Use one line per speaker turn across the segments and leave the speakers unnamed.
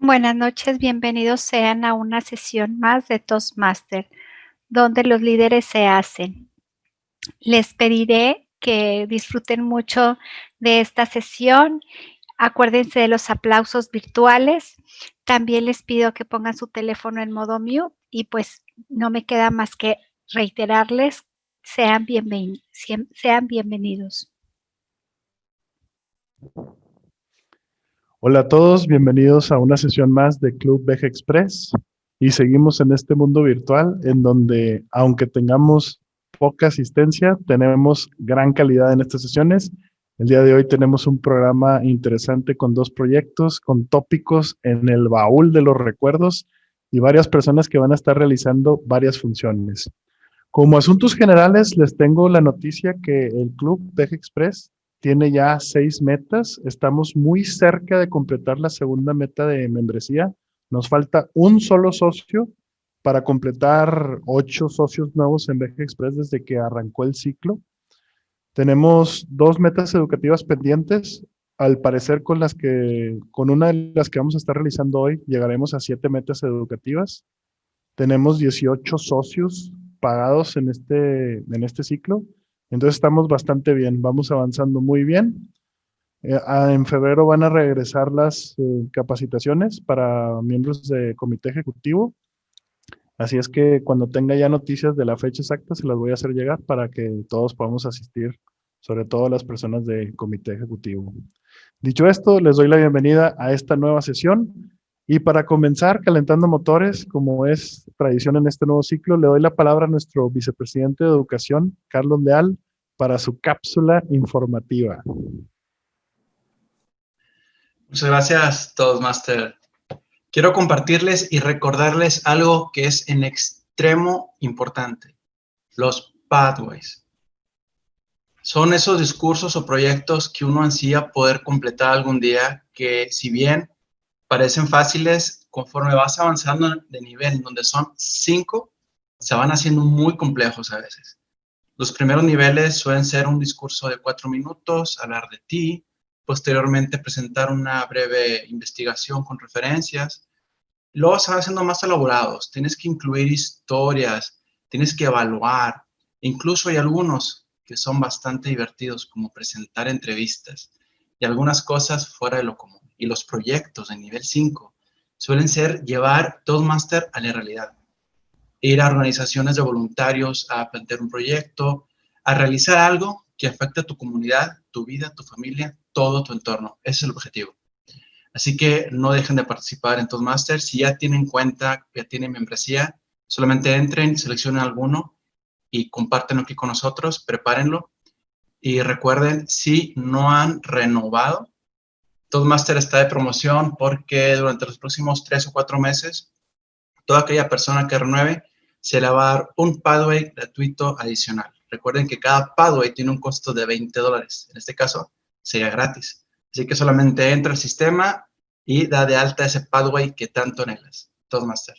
Buenas noches, bienvenidos sean a una sesión más de Toastmaster, donde los líderes se hacen. Les pediré que disfruten mucho de esta sesión. Acuérdense de los aplausos virtuales. También les pido que pongan su teléfono en modo mute y pues no me queda más que reiterarles, sean bienvenidos.
Hola a todos, bienvenidos a una sesión más de Club VG Express y seguimos en este mundo virtual en donde, aunque tengamos poca asistencia, tenemos gran calidad en estas sesiones. El día de hoy tenemos un programa interesante con 2 proyectos, con tópicos en el baúl de los recuerdos y varias personas que van a estar realizando varias funciones. Como asuntos generales, les tengo la noticia que el Club VG Express tiene ya 6 metas. Estamos muy cerca de completar la segunda meta de membresía. Nos falta un solo socio para completar 8 socios nuevos en VG Express desde que arrancó el ciclo. Tenemos 2 metas educativas pendientes. Al parecer, con una de las que vamos a estar realizando hoy, llegaremos a 7 metas educativas. Tenemos 18 socios pagados en este ciclo. Entonces estamos bastante bien, vamos avanzando muy bien. En febrero van a regresar las capacitaciones para miembros de comité ejecutivo. Así es que cuando tenga ya noticias de la fecha exacta, se las voy a hacer llegar para que todos podamos asistir, sobre todo las personas de comité ejecutivo. Dicho esto, les doy la bienvenida a esta nueva sesión. Y para comenzar calentando motores, como es tradición en este nuevo ciclo, le doy la palabra a nuestro vicepresidente de Educación, Carlos Leal, para su cápsula informativa.
Muchas gracias, Toastmaster. Quiero compartirles y recordarles algo que es en extremo importante: los pathways. Son esos discursos o proyectos que uno ansía poder completar algún día, que si bien parecen fáciles, conforme vas avanzando de nivel, donde son 5, se van haciendo muy complejos a veces. Los primeros niveles suelen ser un discurso de 4 minutos, hablar de ti, posteriormente presentar una breve investigación con referencias. Luego se van haciendo más elaborados, tienes que incluir historias, tienes que evaluar. Incluso hay algunos que son bastante divertidos, como presentar entrevistas y algunas cosas fuera de lo común. Y los proyectos de nivel 5 suelen ser llevar Toastmaster a la realidad. Ir a organizaciones de voluntarios a plantear un proyecto, a realizar algo que afecte a tu comunidad, tu vida, tu familia, todo tu entorno. Ese es el objetivo. Así que no dejen de participar en Toastmasters. Si ya tienen cuenta, ya tienen membresía, solamente entren, seleccionen alguno y compártenlo aquí con nosotros, prepárenlo. Y recuerden, si no han renovado, Toastmaster está de promoción porque durante los próximos 3 o 4 meses, toda aquella persona que renueve se le va a dar un pathway gratuito adicional. Recuerden que cada pathway tiene un costo de $20. En este caso, sería gratis. Así que solamente entra al sistema y da de alta ese pathway que tanto anhelas. Toastmaster.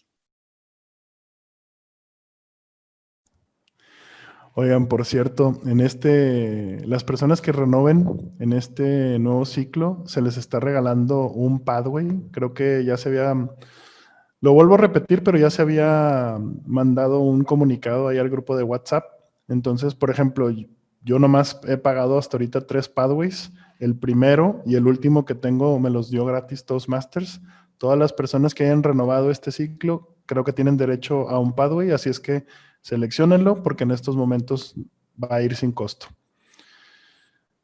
Oigan, por cierto, las personas que renoven en este nuevo ciclo, se les está regalando un pathway. Creo que lo vuelvo a repetir, pero ya se había mandado un comunicado ahí al grupo de WhatsApp. Entonces, por ejemplo, yo nomás he pagado hasta ahorita 3 pathways. El primero y el último que tengo me los dio gratis Toastmasters. Todas las personas que hayan renovado este ciclo, creo que tienen derecho a un pathway, así es que selecciónenlo porque en estos momentos va a ir sin costo.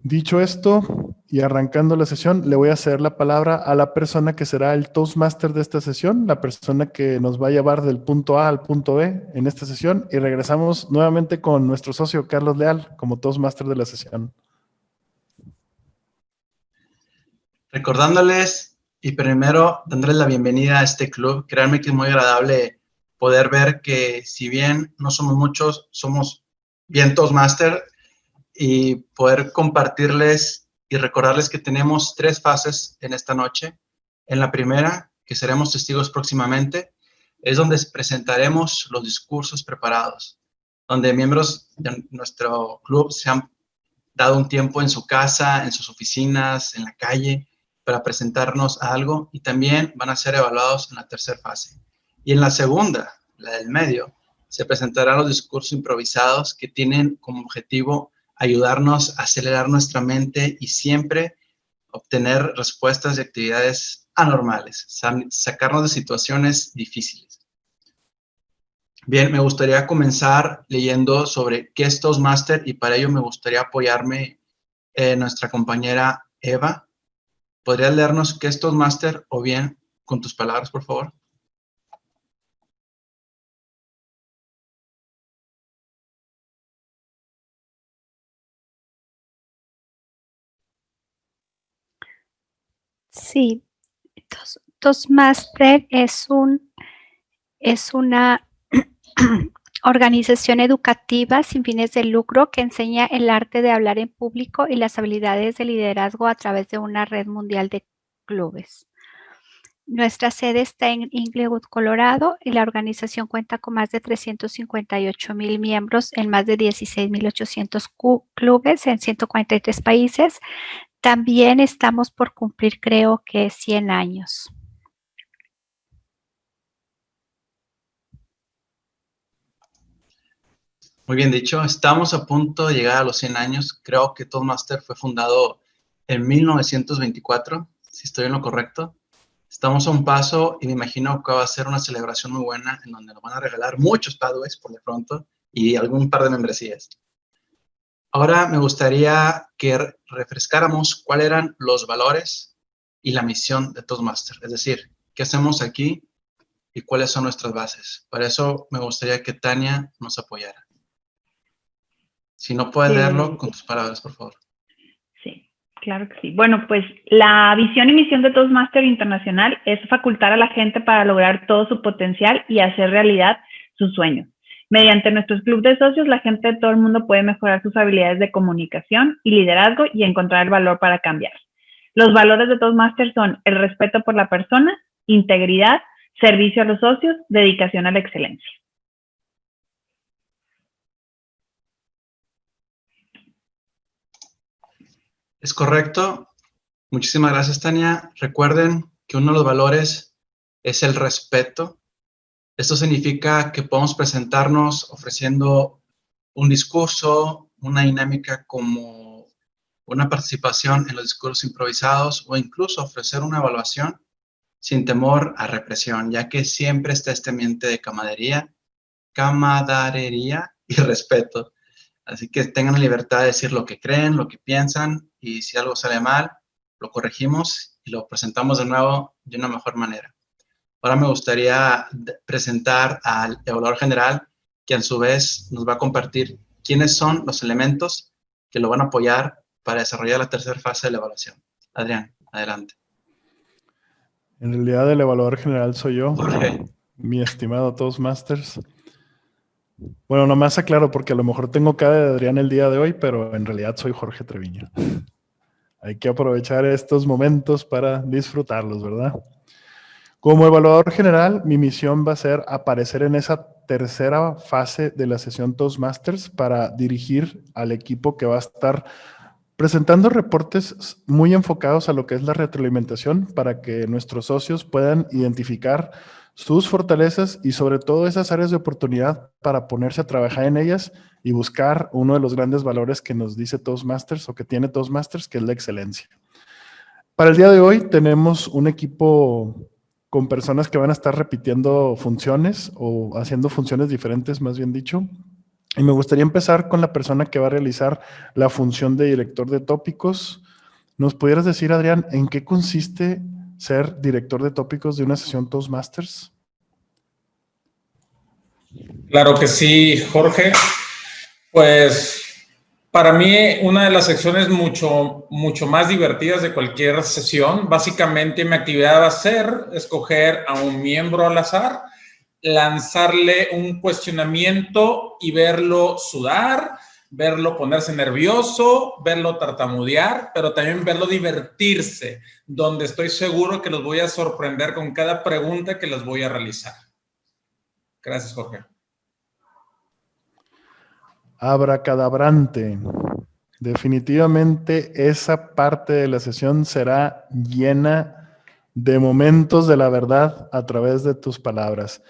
Dicho esto, y arrancando la sesión, le voy a ceder la palabra a la persona que será el Toastmaster de esta sesión, la persona que nos va a llevar del punto A al punto B en esta sesión, y regresamos nuevamente con nuestro socio Carlos Leal como Toastmaster de la sesión.
Recordándoles, y primero dándoles la bienvenida a este club. Créanme que es muy agradable poder ver que si bien no somos muchos, somos bien Toastmaster, y poder compartirles y recordarles que tenemos 3 fases en esta noche. En la primera, que seremos testigos próximamente, es donde presentaremos los discursos preparados, donde miembros de nuestro club se han dado un tiempo en su casa, en sus oficinas, en la calle, para presentarnos a algo y también van a ser evaluados en la tercera fase. Y en la segunda, la del medio, se presentarán los discursos improvisados que tienen como objetivo ayudarnos a acelerar nuestra mente y siempre obtener respuestas de actividades anormales, sacarnos de situaciones difíciles. Bien, me gustaría comenzar leyendo sobre qué es Toastmaster y para ello me gustaría apoyarme en nuestra compañera Eva. ¿Podrías leernos qué es Toastmaster o bien con tus palabras, por favor?
Sí, Toastmaster es una organización educativa sin fines de lucro que enseña el arte de hablar en público y las habilidades de liderazgo a través de una red mundial de clubes. Nuestra sede está en Inglewood, Colorado, y la organización cuenta con más de 358,000 miembros en más de 16,800 clubes en 143 países. También estamos por cumplir, creo que 100 años.
Muy bien dicho, estamos a punto de llegar a los 100 años. Creo que Toastmaster fue fundado en 1924, si estoy en lo correcto. Estamos a un paso y me imagino que va a ser una celebración muy buena en donde nos van a regalar muchos Padways por de pronto y algún par de membresías. Ahora me gustaría que refrescáramos cuáles eran los valores y la misión de Toastmaster, es decir, qué hacemos aquí y cuáles son nuestras bases. Para eso me gustaría que Tania nos apoyara. Si no puedes leerlo con tus palabras, por favor.
Sí, claro que sí. Bueno, pues la visión y misión de Toastmaster Internacional es facultar a la gente para lograr todo su potencial y hacer realidad sus sueños. Mediante nuestros clubes de socios, la gente de todo el mundo puede mejorar sus habilidades de comunicación y liderazgo y encontrar el valor para cambiar. Los valores de Toastmaster son el respeto por la persona, integridad, servicio a los socios, dedicación a la excelencia.
Es correcto. Muchísimas gracias, Tania. Recuerden que uno de los valores es el respeto. Esto significa que podemos presentarnos ofreciendo un discurso, una dinámica como una participación en los discursos improvisados o incluso ofrecer una evaluación sin temor a represión, ya que siempre está este ambiente de camaradería y respeto. Así que tengan la libertad de decir lo que creen, lo que piensan, y si algo sale mal, lo corregimos y lo presentamos de nuevo de una mejor manera. Ahora me gustaría presentar al evaluador general, que a su vez nos va a compartir quiénes son los elementos que lo van a apoyar para desarrollar la tercera fase de la evaluación. Adrián, adelante.
En realidad el evaluador general soy yo,
Jorge.
Mi estimado Toastmasters. Bueno, nomás aclaro porque a lo mejor tengo cara de Adrián el día de hoy, pero en realidad soy Jorge Treviño. Hay que aprovechar estos momentos para disfrutarlos, ¿verdad? Como evaluador general, mi misión va a ser aparecer en esa tercera fase de la sesión Toastmasters para dirigir al equipo que va a estar presentando reportes muy enfocados a lo que es la retroalimentación para que nuestros socios puedan identificar sus fortalezas y sobre todo esas áreas de oportunidad para ponerse a trabajar en ellas y buscar uno de los grandes valores que nos dice Toastmasters o que tiene Toastmasters, que es la excelencia. Para el día de hoy tenemos un equipo con personas que van a estar repitiendo funciones o haciendo funciones diferentes, más bien dicho. Y me gustaría empezar con la persona que va a realizar la función de director de tópicos. ¿Nos pudieras decir, Adrián, en qué consiste ser director de tópicos de una sesión Toastmasters?
Claro que sí, Jorge. Pues para mí una de las secciones mucho más divertidas de cualquier sesión, básicamente mi actividad va a ser escoger a un miembro al azar, lanzarle un cuestionamiento y verlo sudar, verlo ponerse nervioso, verlo tartamudear, pero también verlo divertirse, donde estoy seguro que los voy a sorprender con cada pregunta que les voy a realizar. Gracias, Jorge.
Abracadabrante. Definitivamente esa parte de la sesión será llena de momentos de la verdad a través de tus palabras.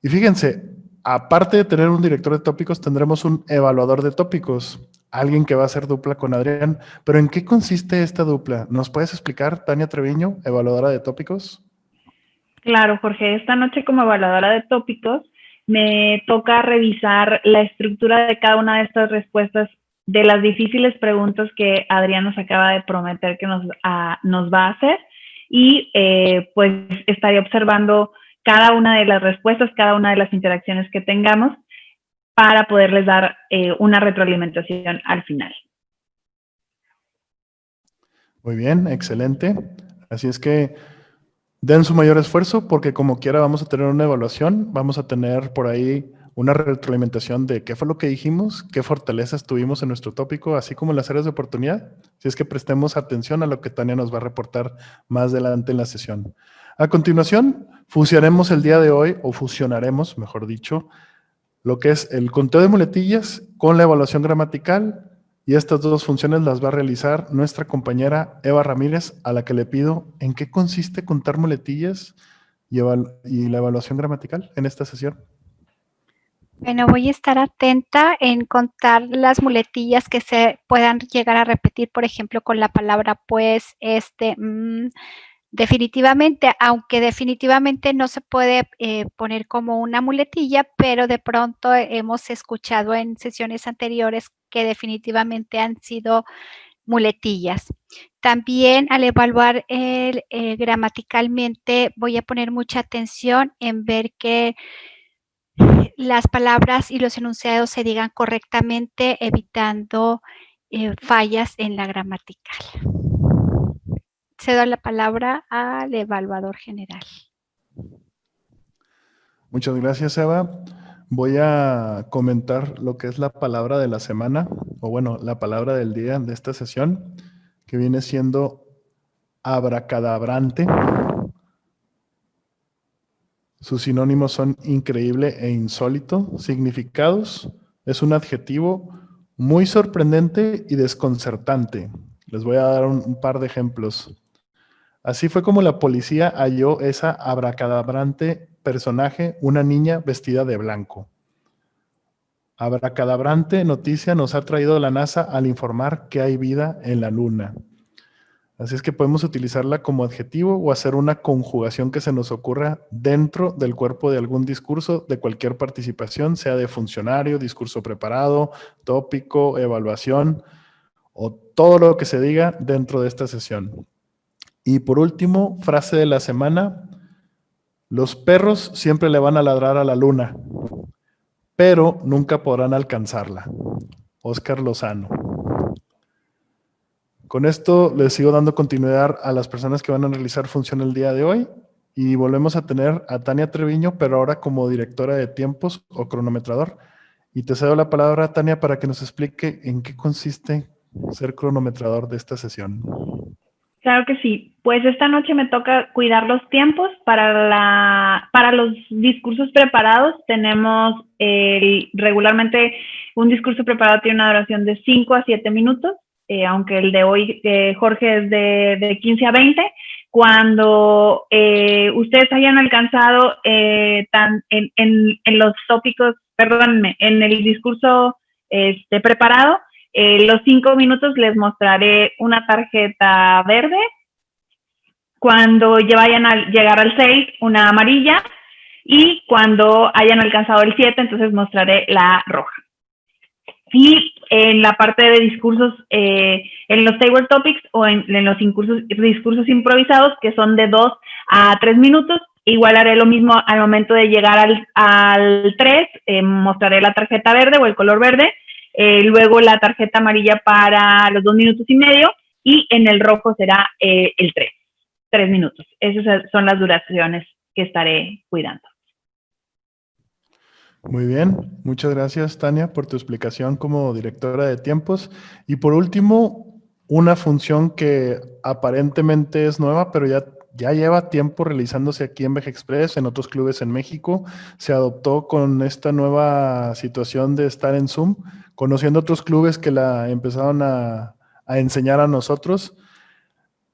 Y fíjense, aparte de tener un director de tópicos, tendremos un evaluador de tópicos, alguien que va a hacer dupla con Adrián. Pero ¿en qué consiste esta dupla? ¿Nos puedes explicar, Tania Treviño, evaluadora de tópicos?
Claro, Jorge, esta noche como evaluadora de tópicos me toca revisar la estructura de cada una de estas respuestas de las difíciles preguntas que Adrián nos acaba de prometer que nos va a hacer y pues estaré observando cada una de las respuestas, cada una de las interacciones que tengamos para poderles dar una retroalimentación al final.
Muy bien, excelente. Así es que den su mayor esfuerzo porque como quiera vamos a tener una evaluación, vamos a tener por ahí una retroalimentación de qué fue lo que dijimos, qué fortalezas tuvimos en nuestro tópico, así como las áreas de oportunidad. Si es que prestemos atención a lo que Tania nos va a reportar más adelante en la sesión. A continuación, fusionaremos el día de hoy, o fusionaremos, mejor dicho, lo que es el conteo de muletillas con la evaluación gramatical. Y estas dos funciones las va a realizar nuestra compañera Eva Ramírez, a la que le pido en qué consiste contar muletillas y la evaluación gramatical en esta sesión.
Bueno, voy a estar atenta en contar las muletillas que se puedan llegar a repetir, por ejemplo, con la palabra pues, definitivamente, aunque definitivamente no se puede poner como una muletilla, pero de pronto hemos escuchado en sesiones anteriores que definitivamente han sido muletillas. También al evaluar gramaticalmente voy a poner mucha atención en ver que las palabras y los enunciados se digan correctamente, evitando fallas en la gramatical. Cedo la palabra al evaluador general.
Muchas gracias, Eva. Voy a comentar lo que es la palabra de la semana, o bueno, la palabra del día de esta sesión, que viene siendo abracadabrante. Sus sinónimos son increíble e insólito. Significados: es un adjetivo muy sorprendente y desconcertante. Les voy a dar un par de ejemplos. Así fue como la policía halló esa abracadabrante personaje, una niña vestida de blanco. Abracadabrante noticia nos ha traído la NASA al informar que hay vida en la Luna. Así es que podemos utilizarla como adjetivo o hacer una conjugación que se nos ocurra dentro del cuerpo de algún discurso de cualquier participación, sea de funcionario, discurso preparado, tópico, evaluación o todo lo que se diga dentro de esta sesión. Y por último, frase de la semana: los perros siempre le van a ladrar a la luna, pero nunca podrán alcanzarla. Óscar Lozano. Con esto les sigo dando continuidad a las personas que van a realizar función el día de hoy y volvemos a tener a Tania Treviño, pero ahora como directora de tiempos o cronometrador. Y te cedo la palabra, Tania, para que nos explique en qué consiste ser cronometrador de esta sesión.
Claro que sí. Pues esta noche me toca cuidar los tiempos para los discursos preparados. Tenemos regularmente un discurso preparado tiene una duración de 5 a 7 minutos. Aunque el de hoy, Jorge, es de 15 a 20, cuando ustedes hayan alcanzado en los tópicos, perdónenme, en el discurso preparado, los 5 minutos les mostraré una tarjeta verde. Cuando vayan a llegar al 6, una amarilla. Y cuando hayan alcanzado el 7, entonces mostraré la roja. Y en la parte de discursos, en los table topics o en los discursos improvisados, que son de 2 a 3 minutos, igual haré lo mismo al momento de llegar al 3, mostraré la tarjeta verde o el color verde, luego la tarjeta amarilla para los 2 minutos y medio, y en el rojo será el 3 minutos. Esas son las duraciones que estaré cuidando.
Muy bien, muchas gracias, Tania, por tu explicación como directora de tiempos. Y por último, una función que aparentemente es nueva, pero ya ya lleva tiempo realizándose aquí en Veja Express, en otros clubes en México. Se adoptó con esta nueva situación de estar en Zoom, conociendo otros clubes que la empezaron a enseñar a nosotros.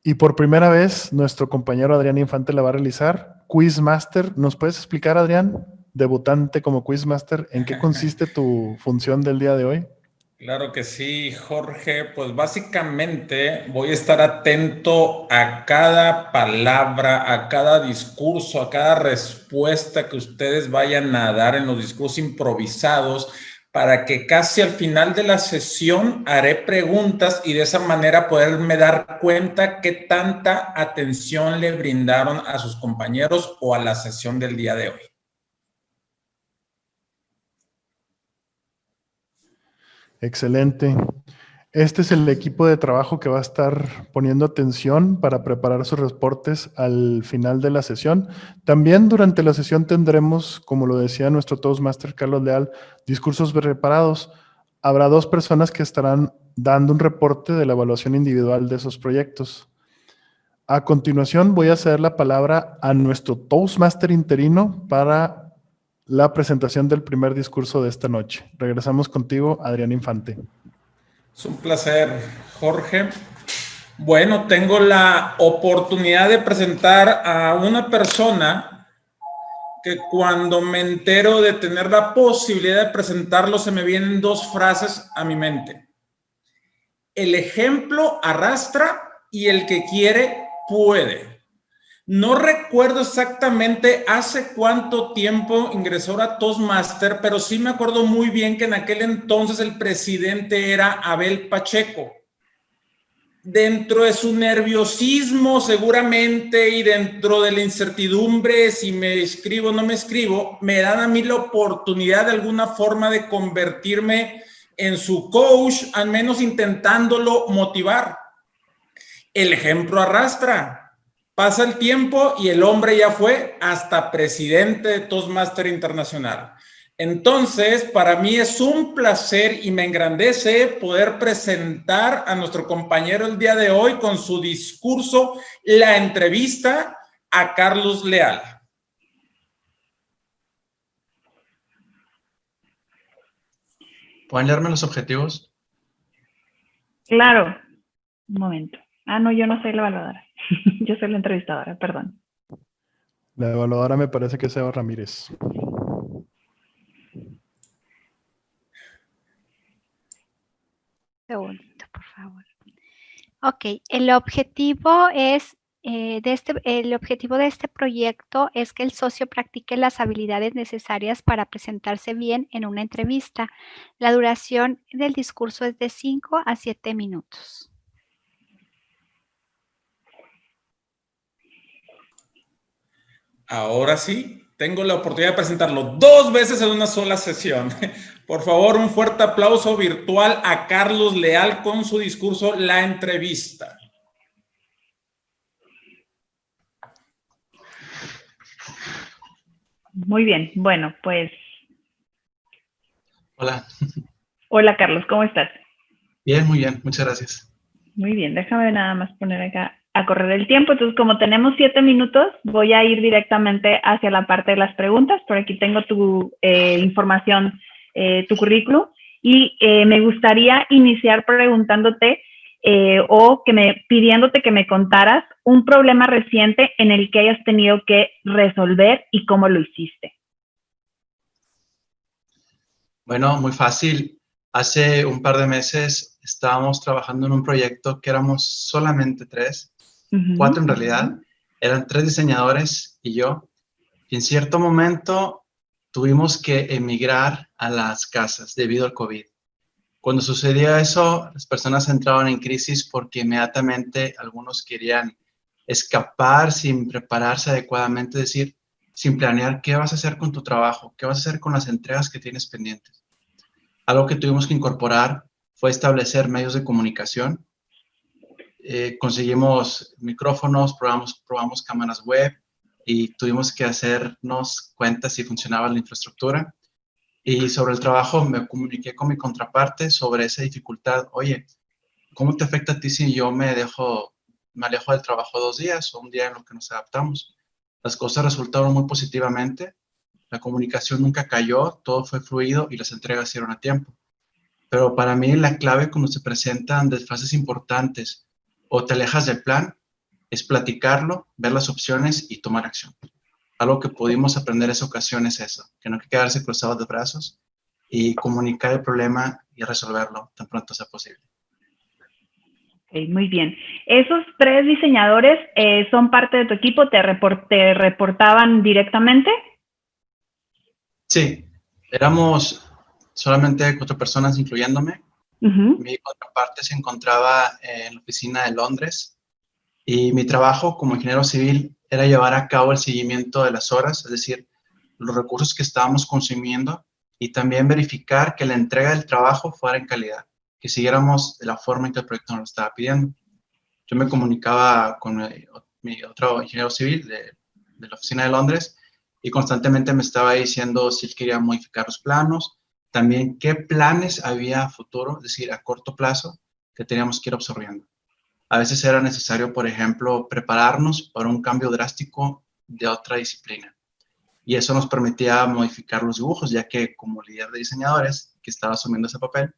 Y por primera vez, nuestro compañero Adrián Infante la va a realizar. Quizmaster, ¿nos puedes explicar, Adrián, debutante como Quizmaster, en qué consiste tu función del día de hoy?
Claro que sí, Jorge. Pues básicamente voy a estar atento a cada palabra, a cada discurso, a cada respuesta que ustedes vayan a dar en los discursos improvisados, para que casi al final de la sesión haré preguntas y de esa manera poderme dar cuenta qué tanta atención le brindaron a sus compañeros o a la sesión del día de hoy.
Excelente. Este es el equipo de trabajo que va a estar poniendo atención para preparar sus reportes al final de la sesión. También durante la sesión tendremos, como lo decía nuestro Toastmaster Carlos Leal, discursos preparados. Habrá 2 personas que estarán dando un reporte de la evaluación individual de esos proyectos. A continuación voy a ceder la palabra a nuestro Toastmaster interino para la presentación del primer discurso de esta noche. Regresamos contigo, Adrián Infante.
Es un placer, Jorge. Bueno, tengo la oportunidad de presentar a una persona que cuando me entero de tener la posibilidad de presentarlo, se me vienen 2 frases a mi mente. El ejemplo arrastra y el que quiere puede. No recuerdo exactamente hace cuánto tiempo ingresó a Toastmaster, pero sí me acuerdo muy bien que en aquel entonces el presidente era Abel Pacheco. Dentro de su nerviosismo seguramente y dentro de la incertidumbre, si me escribo o no me escribo, me dan a mí la oportunidad de alguna forma de convertirme en su coach, al menos intentándolo motivar. El ejemplo arrastra. Pasa el tiempo y el hombre ya fue hasta presidente de Toastmaster Internacional. Entonces, para mí es un placer y me engrandece poder presentar a nuestro compañero el día de hoy con su discurso, la entrevista a Carlos Leal.
¿Pueden leerme los objetivos?
Claro. Un momento. Ah, no, yo no soy la evaluadora. Yo soy la entrevistadora, perdón.
La evaluadora me parece que es Eva Ramírez.
Segundito, por favor. Ok, el objetivo es el objetivo de este proyecto es que el socio practique las habilidades necesarias para presentarse bien en una entrevista. La duración del discurso es de 5 a 7 minutos.
Ahora sí, tengo la oportunidad de presentarlo 2 veces en una sola sesión. Por favor, un fuerte aplauso virtual a Carlos Leal con su discurso La Entrevista.
Muy bien, bueno, pues.
Hola.
Hola, Carlos, ¿cómo estás?
Bien, muy bien, muchas gracias.
Muy bien, déjame nada más poner acá a correr el tiempo. Entonces, como tenemos 7 minutos, voy a ir directamente hacia la parte de las preguntas. Por aquí tengo tu información, tu currículum. Y me gustaría iniciar preguntándote o pidiéndote que me contaras un problema reciente en el que hayas tenido que resolver y cómo lo hiciste.
Bueno, muy fácil. Hace un par de meses estábamos trabajando en un proyecto que éramos solamente 3, 4 en realidad. Eran 3 diseñadores y yo. Y en cierto momento tuvimos que emigrar a las casas debido al COVID. Cuando sucedió eso, las personas entraban en crisis porque inmediatamente algunos querían escapar sin prepararse adecuadamente, es decir, sin planear qué vas a hacer con tu trabajo, qué vas a hacer con las entregas que tienes pendientes. Algo que tuvimos que incorporar fue establecer medios de comunicación. Conseguimos micrófonos, probamos cámaras web y tuvimos que hacernos cuenta si funcionaba la infraestructura. Y sobre el trabajo me comuniqué con mi contraparte sobre esa dificultad. Oye, ¿cómo te afecta a ti si yo me dejo me alejo del trabajo 2 días o un día en lo que nos adaptamos. Las cosas resultaron muy positivamente, la comunicación nunca cayó, todo fue fluido y las entregas se dieron a tiempo. Pero para mí la clave cuando se presentan desfases importantes o te alejas del plan es platicarlo, ver las opciones y tomar acción. Algo que pudimos aprender en esa ocasión es eso, que no hay que quedarse cruzados de brazos y comunicar el problema y resolverlo tan pronto sea posible.
Ok, muy bien. ¿Esos 3 diseñadores son parte de tu equipo? ¿Te reportaban directamente?
Sí, éramos solamente 4 personas, incluyéndome. Mi contraparte se encontraba en la oficina de Londres y mi trabajo como ingeniero civil era llevar a cabo el seguimiento de las horas, es decir, los recursos que estábamos consumiendo y también verificar que la entrega del trabajo fuera en calidad, que siguiéramos de la forma en que el proyecto nos lo estaba pidiendo. Yo me comunicaba con mi otro ingeniero civil de la oficina de Londres y constantemente me estaba diciendo si él quería modificar los planos, también qué planes había a futuro, es decir, a corto plazo, que teníamos que ir absorbiendo. A veces era necesario, por ejemplo, prepararnos para un cambio drástico de otra disciplina. Y eso nos permitía modificar los dibujos, ya que como líder de diseñadores que estaba asumiendo ese papel,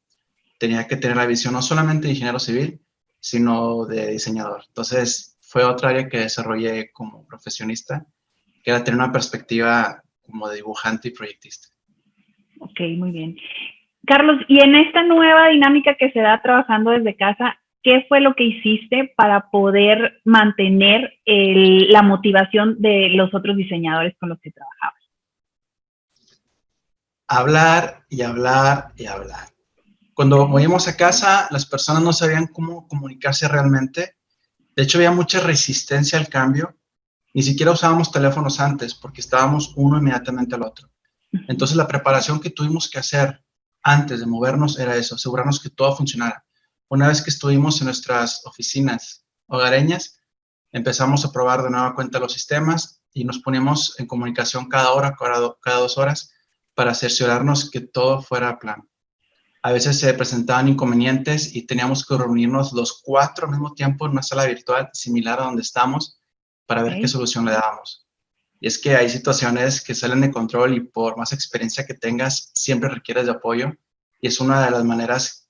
tenía que tener la visión no solamente de ingeniero civil, sino de diseñador. Entonces, fue otra área que desarrollé como profesionista, que era tener una perspectiva como de dibujante y proyectista.
Ok, muy bien. Carlos, y en esta nueva dinámica que se da trabajando desde casa, ¿qué fue lo que hiciste para poder mantener la motivación de los otros diseñadores con los que trabajabas?
Hablar y hablar y hablar. Cuando movimos a casa, las personas no sabían cómo comunicarse realmente. De hecho, había mucha resistencia al cambio. Ni siquiera usábamos teléfonos antes porque estábamos uno inmediatamente al otro. Entonces, la preparación que tuvimos que hacer antes de movernos era eso, asegurarnos que todo funcionara. Una vez que estuvimos en nuestras oficinas hogareñas, empezamos a probar de nueva cuenta los sistemas y nos poníamos en comunicación cada hora, cada 2 horas, para cerciorarnos que todo fuera a plan. A veces se presentaban inconvenientes y teníamos que reunirnos los 4 al mismo tiempo en una sala virtual similar a donde estamos para ver qué solución le dábamos. Y es que hay situaciones que salen de control y por más experiencia que tengas, siempre requieres de apoyo. Y es una de las maneras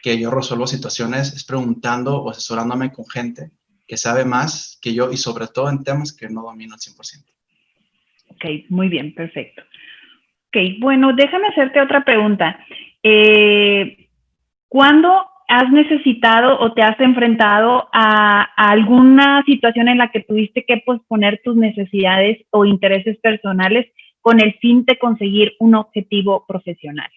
que yo resuelvo situaciones, es preguntando o asesorándome con gente que sabe más que yo y sobre todo en temas que no domino al 100%.
Ok, muy bien, perfecto. Ok, bueno, déjame hacerte otra pregunta. ¿Cuándo has necesitado o te has enfrentado a alguna situación en la que tuviste que posponer tus necesidades o intereses personales con el fin de conseguir un objetivo profesional?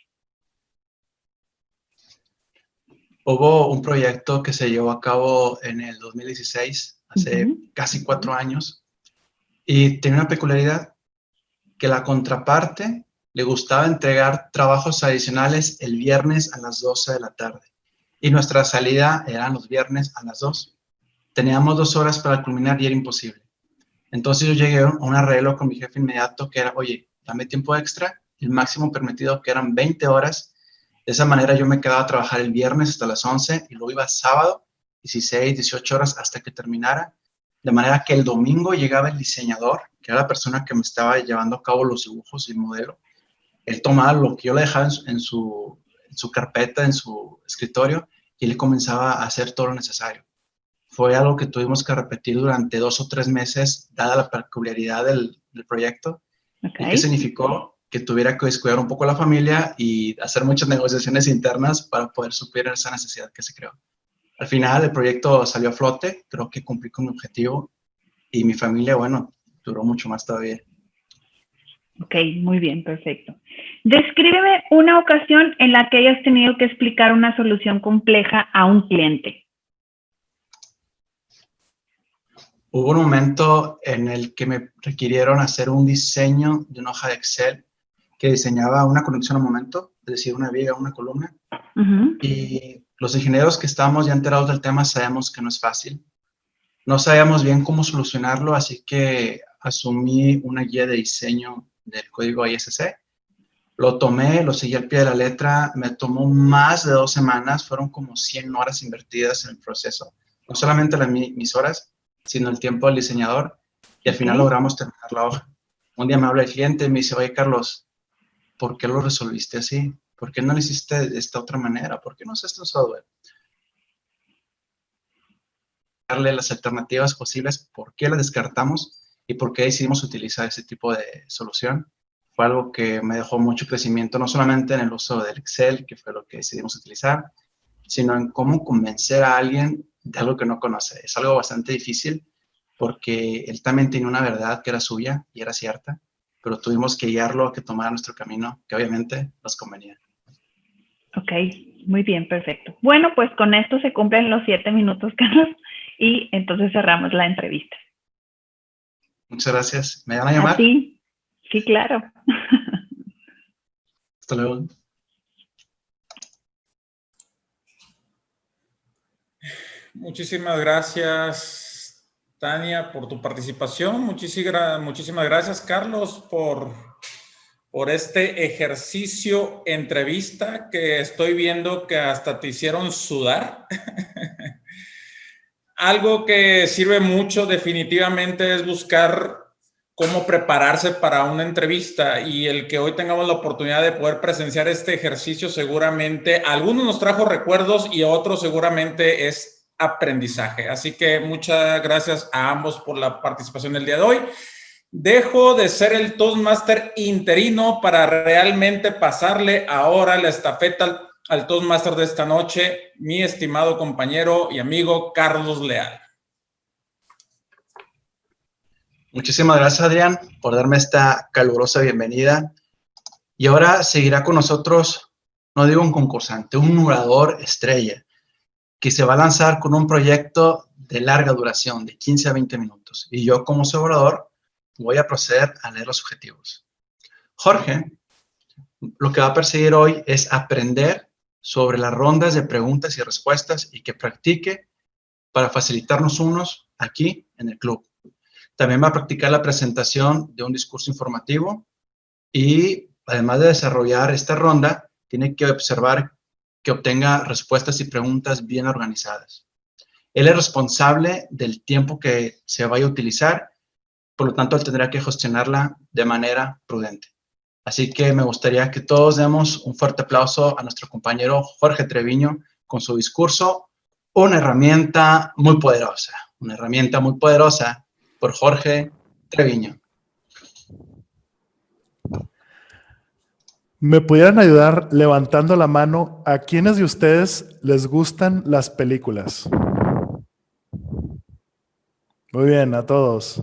Hubo un proyecto que se llevó a cabo en el 2016, hace casi 4 años, y tenía una peculiaridad, que la contraparte le gustaba entregar trabajos adicionales el viernes a las 12 de la tarde. Y nuestra salida eran los viernes a las 2. Teníamos 2 horas para culminar y era imposible. Entonces yo llegué a un arreglo con mi jefe inmediato que era, oye, dame tiempo extra, el máximo permitido que eran 20 horas. De esa manera yo me quedaba a trabajar el viernes hasta las 11 y luego iba sábado, 16, 18 horas hasta que terminara. De manera que el domingo llegaba el diseñador, que era la persona que me estaba llevando a cabo los dibujos y el modelo. Él tomaba lo que yo le dejaba en su carpeta, en su escritorio, y él comenzaba a hacer todo lo necesario. Fue algo que tuvimos que repetir durante 2 o 3 meses, dada la peculiaridad del proyecto. ¿Y qué significó? Que tuviera que descuidar un poco a la familia y hacer muchas negociaciones internas para poder suplir esa necesidad que se creó. Al final el proyecto salió a flote, creo que cumplí con mi objetivo y mi familia, bueno, duró mucho más todavía.
Ok, muy bien, perfecto. Descríbeme una ocasión en la que hayas tenido que explicar una solución compleja a un cliente.
Hubo un momento en el que me requirieron hacer un diseño de una hoja de Excel que diseñaba una conexión al momento, es decir, una viga, una columna. Y los ingenieros que estábamos ya enterados del tema sabemos que no es fácil. No sabíamos bien cómo solucionarlo, así que asumí una guía de diseño del código ISC. Lo tomé, lo seguí al pie de la letra, me tomó más de 2 semanas, fueron como 100 horas invertidas en el proceso, no solamente mis horas, sino el tiempo del diseñador, y al final logramos terminar la hoja. Un día me habla el cliente y me dice, oye, Carlos, ¿por qué lo resolviste así? ¿Por qué no lo hiciste de esta otra manera? ¿Por qué no usaste un software? Darle las alternativas posibles, por qué las descartamos y por qué decidimos utilizar ese tipo de solución. Fue algo que me dejó mucho crecimiento, no solamente en el uso del Excel, que fue lo que decidimos utilizar, sino en cómo convencer a alguien de algo que no conoce. Es algo bastante difícil porque él también tenía una verdad que era suya y era cierta, pero tuvimos que guiarlo a que tomara nuestro camino, que obviamente nos convenía.
Ok, muy bien, perfecto. Bueno, pues con esto se cumplen los 7 minutos, Carlos, y entonces cerramos la entrevista.
Muchas gracias. ¿Me van a llamar?
¿A ti? Sí, claro.
Hasta luego.
Muchísimas gracias, Tania, por tu participación. Muchísimas gracias, Carlos, por este ejercicio entrevista que estoy viendo que hasta te hicieron sudar. Algo que sirve mucho definitivamente es buscar cómo prepararse para una entrevista, y el que hoy tengamos la oportunidad de poder presenciar este ejercicio seguramente a algunos nos trajo recuerdos y a otros seguramente es aprendizaje. Así que muchas gracias a ambos por la participación del día de hoy. Dejo de ser el Toastmaster interino para realmente pasarle ahora la estafeta al Toastmaster de esta noche, mi estimado compañero y amigo Carlos Leal.
Muchísimas gracias, Adrián, por darme esta calurosa bienvenida. Y ahora seguirá con nosotros, no digo un concursante, un orador estrella, que se va a lanzar con un proyecto de larga duración, de 15 a 20 minutos. Y yo, como su orador, voy a proceder a leer los objetivos. Jorge, lo que va a perseguir hoy es aprender sobre las rondas de preguntas y respuestas y que practique para facilitarnos unos aquí en el club. También va a practicar la presentación de un discurso informativo y, además de desarrollar esta ronda, tiene que observar que obtenga respuestas y preguntas bien organizadas. Él es responsable del tiempo que se vaya a utilizar, por lo tanto, él tendrá que gestionarla de manera prudente. Así que me gustaría que todos demos un fuerte aplauso a nuestro compañero Jorge Treviño con su discurso, una herramienta muy poderosa por Jorge Treviño.
¿Me pudieran ayudar levantando la mano a quiénes de ustedes les gustan las películas? Muy bien, a todos.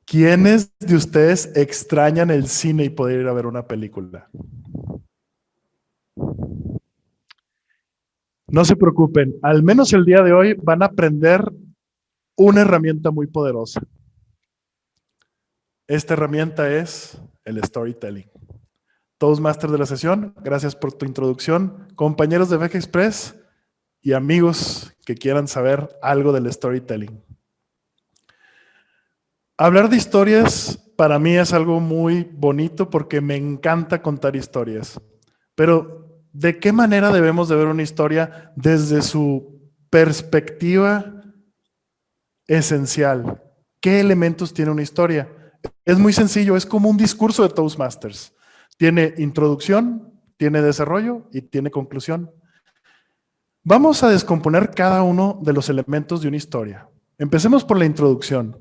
¿Quiénes de ustedes extrañan el cine y poder ir a ver una película? No se preocupen, al menos el día de hoy van a aprender una herramienta muy poderosa. Esta herramienta es el storytelling. Toastmaster de la sesión, gracias por tu introducción. Compañeros de VG Express y amigos que quieran saber algo del storytelling. Hablar de historias para mí es algo muy bonito porque me encanta contar historias. Pero, ¿de qué manera debemos de ver una historia desde su perspectiva esencial? ¿Qué elementos tiene una historia? Es muy sencillo, es como un discurso de Toastmasters. Tiene introducción, tiene desarrollo y tiene conclusión. Vamos a descomponer cada uno de los elementos de una historia. Empecemos por la introducción.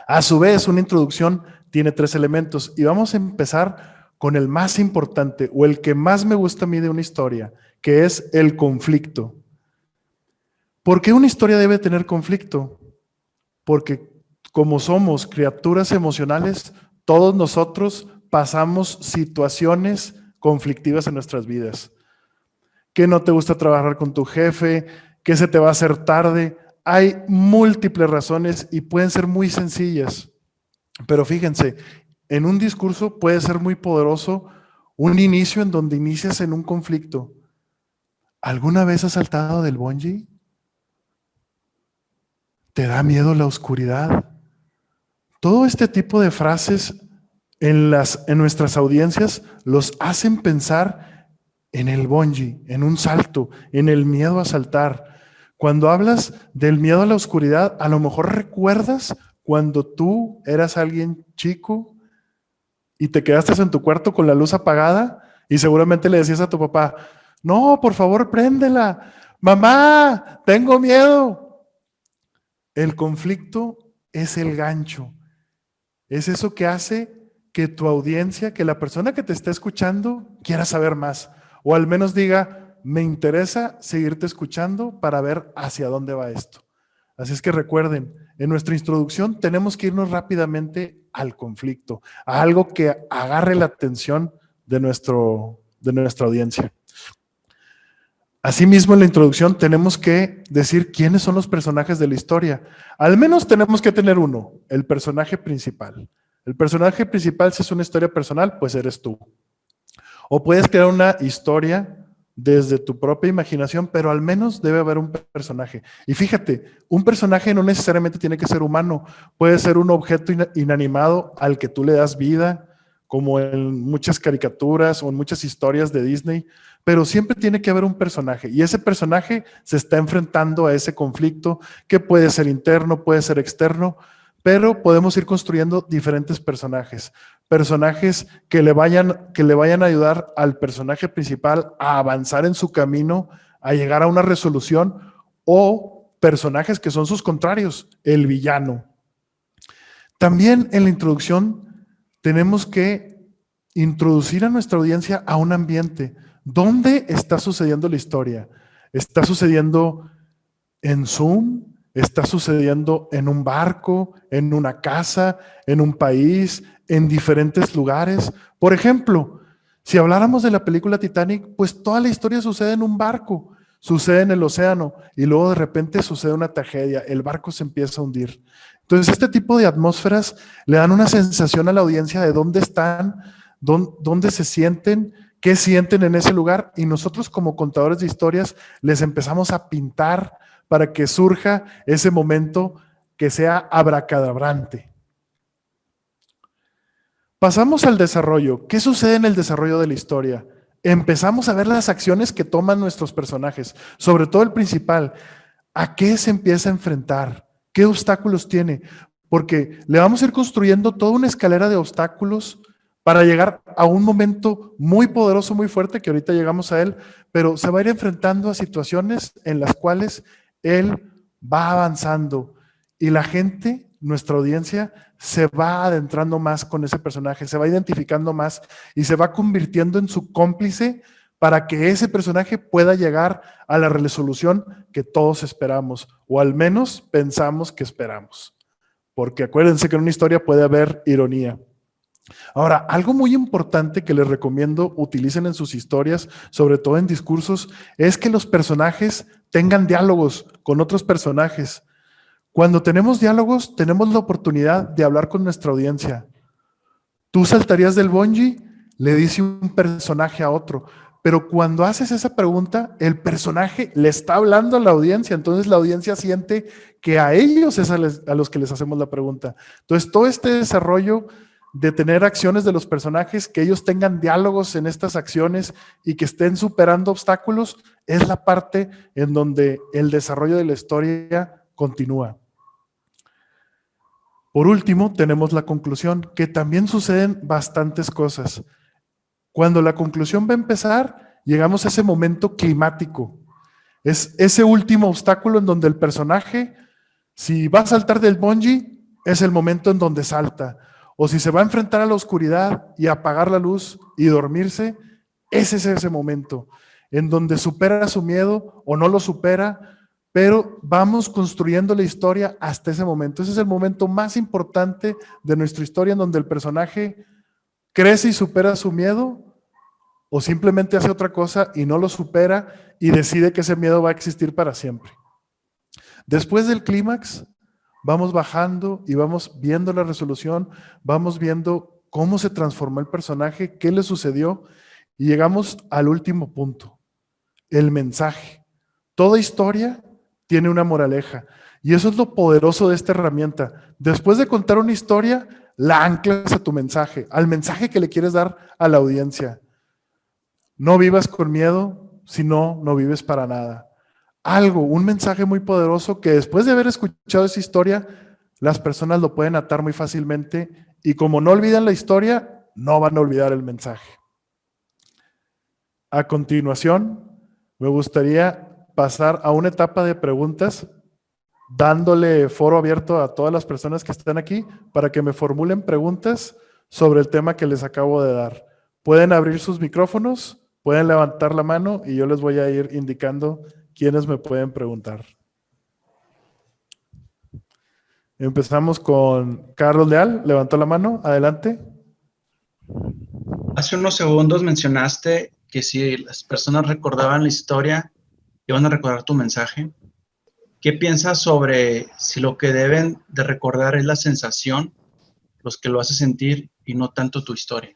A su vez, una introducción tiene 3 elementos y vamos a empezar con el más importante o el que más me gusta a mí de una historia, que es el conflicto. ¿Por qué una historia debe tener conflicto? Porque como somos criaturas emocionales, todos nosotros pasamos situaciones conflictivas en nuestras vidas. Que no te gusta trabajar con tu jefe, que se te va a hacer tarde. Hay múltiples razones y pueden ser muy sencillas. Pero fíjense, en un discurso puede ser muy poderoso un inicio en donde inicias en un conflicto. ¿Alguna vez has saltado del bungee? ¿Te da miedo la oscuridad? Todo este tipo de frases en nuestras audiencias los hacen pensar en el bungee, en un salto, en el miedo a saltar. Cuando hablas del miedo a la oscuridad, a lo mejor recuerdas cuando tú eras alguien chico y te quedaste en tu cuarto con la luz apagada y seguramente le decías a tu papá, no, por favor, préndela. Mamá, tengo miedo. El conflicto es el gancho. Es eso que hace que tu audiencia, que la persona que te está escuchando quiera saber más. O al menos diga, me interesa seguirte escuchando para ver hacia dónde va esto. Así es que recuerden, en nuestra introducción tenemos que irnos rápidamente al conflicto, a algo que agarre la atención de nuestra audiencia. Asimismo, en la introducción tenemos que decir quiénes son los personajes de la historia. Al menos tenemos que tener uno, el personaje principal. El personaje principal, si es una historia personal, pues eres tú. O puedes crear una historia desde tu propia imaginación, pero al menos debe haber un personaje. Y fíjate, un personaje no necesariamente tiene que ser humano, puede ser un objeto inanimado al que tú le das vida, como en muchas caricaturas o en muchas historias de Disney, pero siempre tiene que haber un personaje y ese personaje se está enfrentando a ese conflicto que puede ser interno, puede ser externo, pero podemos ir construyendo diferentes personajes. Personajes que le vayan a ayudar al personaje principal a avanzar en su camino, a llegar a una resolución, o personajes que son sus contrarios, el villano. También en la introducción tenemos que introducir a nuestra audiencia a un ambiente. ¿Dónde está sucediendo la historia? ¿Está sucediendo en Zoom? ¿Está sucediendo en un barco, en una casa, en un país, en diferentes lugares? Por ejemplo, si habláramos de la película Titanic, pues toda la historia sucede en un barco, sucede en el océano y luego de repente sucede una tragedia, el barco se empieza a hundir. Entonces este tipo de atmósferas le dan una sensación a la audiencia de dónde están, dónde se sienten, qué sienten en ese lugar y nosotros como contadores de historias les empezamos a pintar para que surja ese momento que sea abracadabrante. Pasamos al desarrollo. ¿Qué sucede en el desarrollo de la historia? Empezamos a ver las acciones que toman nuestros personajes, sobre todo el principal. ¿A qué se empieza a enfrentar? ¿Qué obstáculos tiene? Porque le vamos a ir construyendo toda una escalera de obstáculos para llegar a un momento muy poderoso, muy fuerte, que ahorita llegamos a él, pero se va a ir enfrentando a situaciones en las cuales él va avanzando y la gente, nuestra audiencia, se va adentrando más con ese personaje, se va identificando más y se va convirtiendo en su cómplice para que ese personaje pueda llegar a la resolución que todos esperamos, o al menos pensamos que esperamos. Porque acuérdense que en una historia puede haber ironía. Ahora, algo muy importante que les recomiendo utilicen en sus historias, sobre todo en discursos, es que los personajes tengan diálogos con otros personajes. Cuando tenemos diálogos, tenemos la oportunidad de hablar con nuestra audiencia. Tú saltarías del bungee, le dice un personaje a otro, pero cuando haces esa pregunta, el personaje le está hablando a la audiencia, entonces la audiencia siente que a ellos es a los que les hacemos la pregunta. Entonces, todo este desarrollo de tener acciones de los personajes, que ellos tengan diálogos en estas acciones y que estén superando obstáculos, es la parte en donde el desarrollo de la historia continúa. Por último, tenemos la conclusión, que también suceden bastantes cosas. Cuando la conclusión va a empezar, llegamos a ese momento climático. Es ese último obstáculo en donde el personaje, si va a saltar del bungee, es el momento en donde salta. O si se va a enfrentar a la oscuridad y apagar la luz y dormirse, ese es ese momento en donde supera su miedo o no lo supera, pero vamos construyendo la historia hasta ese momento. Ese es el momento más importante de nuestra historia en donde el personaje crece y supera su miedo o simplemente hace otra cosa y no lo supera y decide que ese miedo va a existir para siempre. Después del clímax, vamos bajando y vamos viendo la resolución, vamos viendo cómo se transformó el personaje, qué le sucedió y llegamos al último punto, el mensaje. Toda historia tiene una moraleja y eso es lo poderoso de esta herramienta. Después de contar una historia, la anclas a tu mensaje, al mensaje que le quieres dar a la audiencia. No vivas con miedo, si no, no vives para nada. algo, un mensaje muy poderoso que después de haber escuchado esa historia, las personas lo pueden atar muy fácilmente y como no olvidan la historia, no van a olvidar el mensaje. A continuación, me gustaría pasar a una etapa de preguntas, dándole foro abierto a todas las personas que están aquí para que me formulen preguntas sobre el tema que les acabo de dar. Pueden abrir sus micrófonos, pueden levantar la mano y yo les voy a ir indicando quiénes me pueden preguntar. Empezamos con Carlos Leal, levantó la mano, adelante.
Hace unos segundos mencionaste que si las personas recordaban la historia, iban a recordar tu mensaje. ¿Qué piensas sobre si lo que deben de recordar es la sensación, los que lo hace sentir y no tanto tu historia?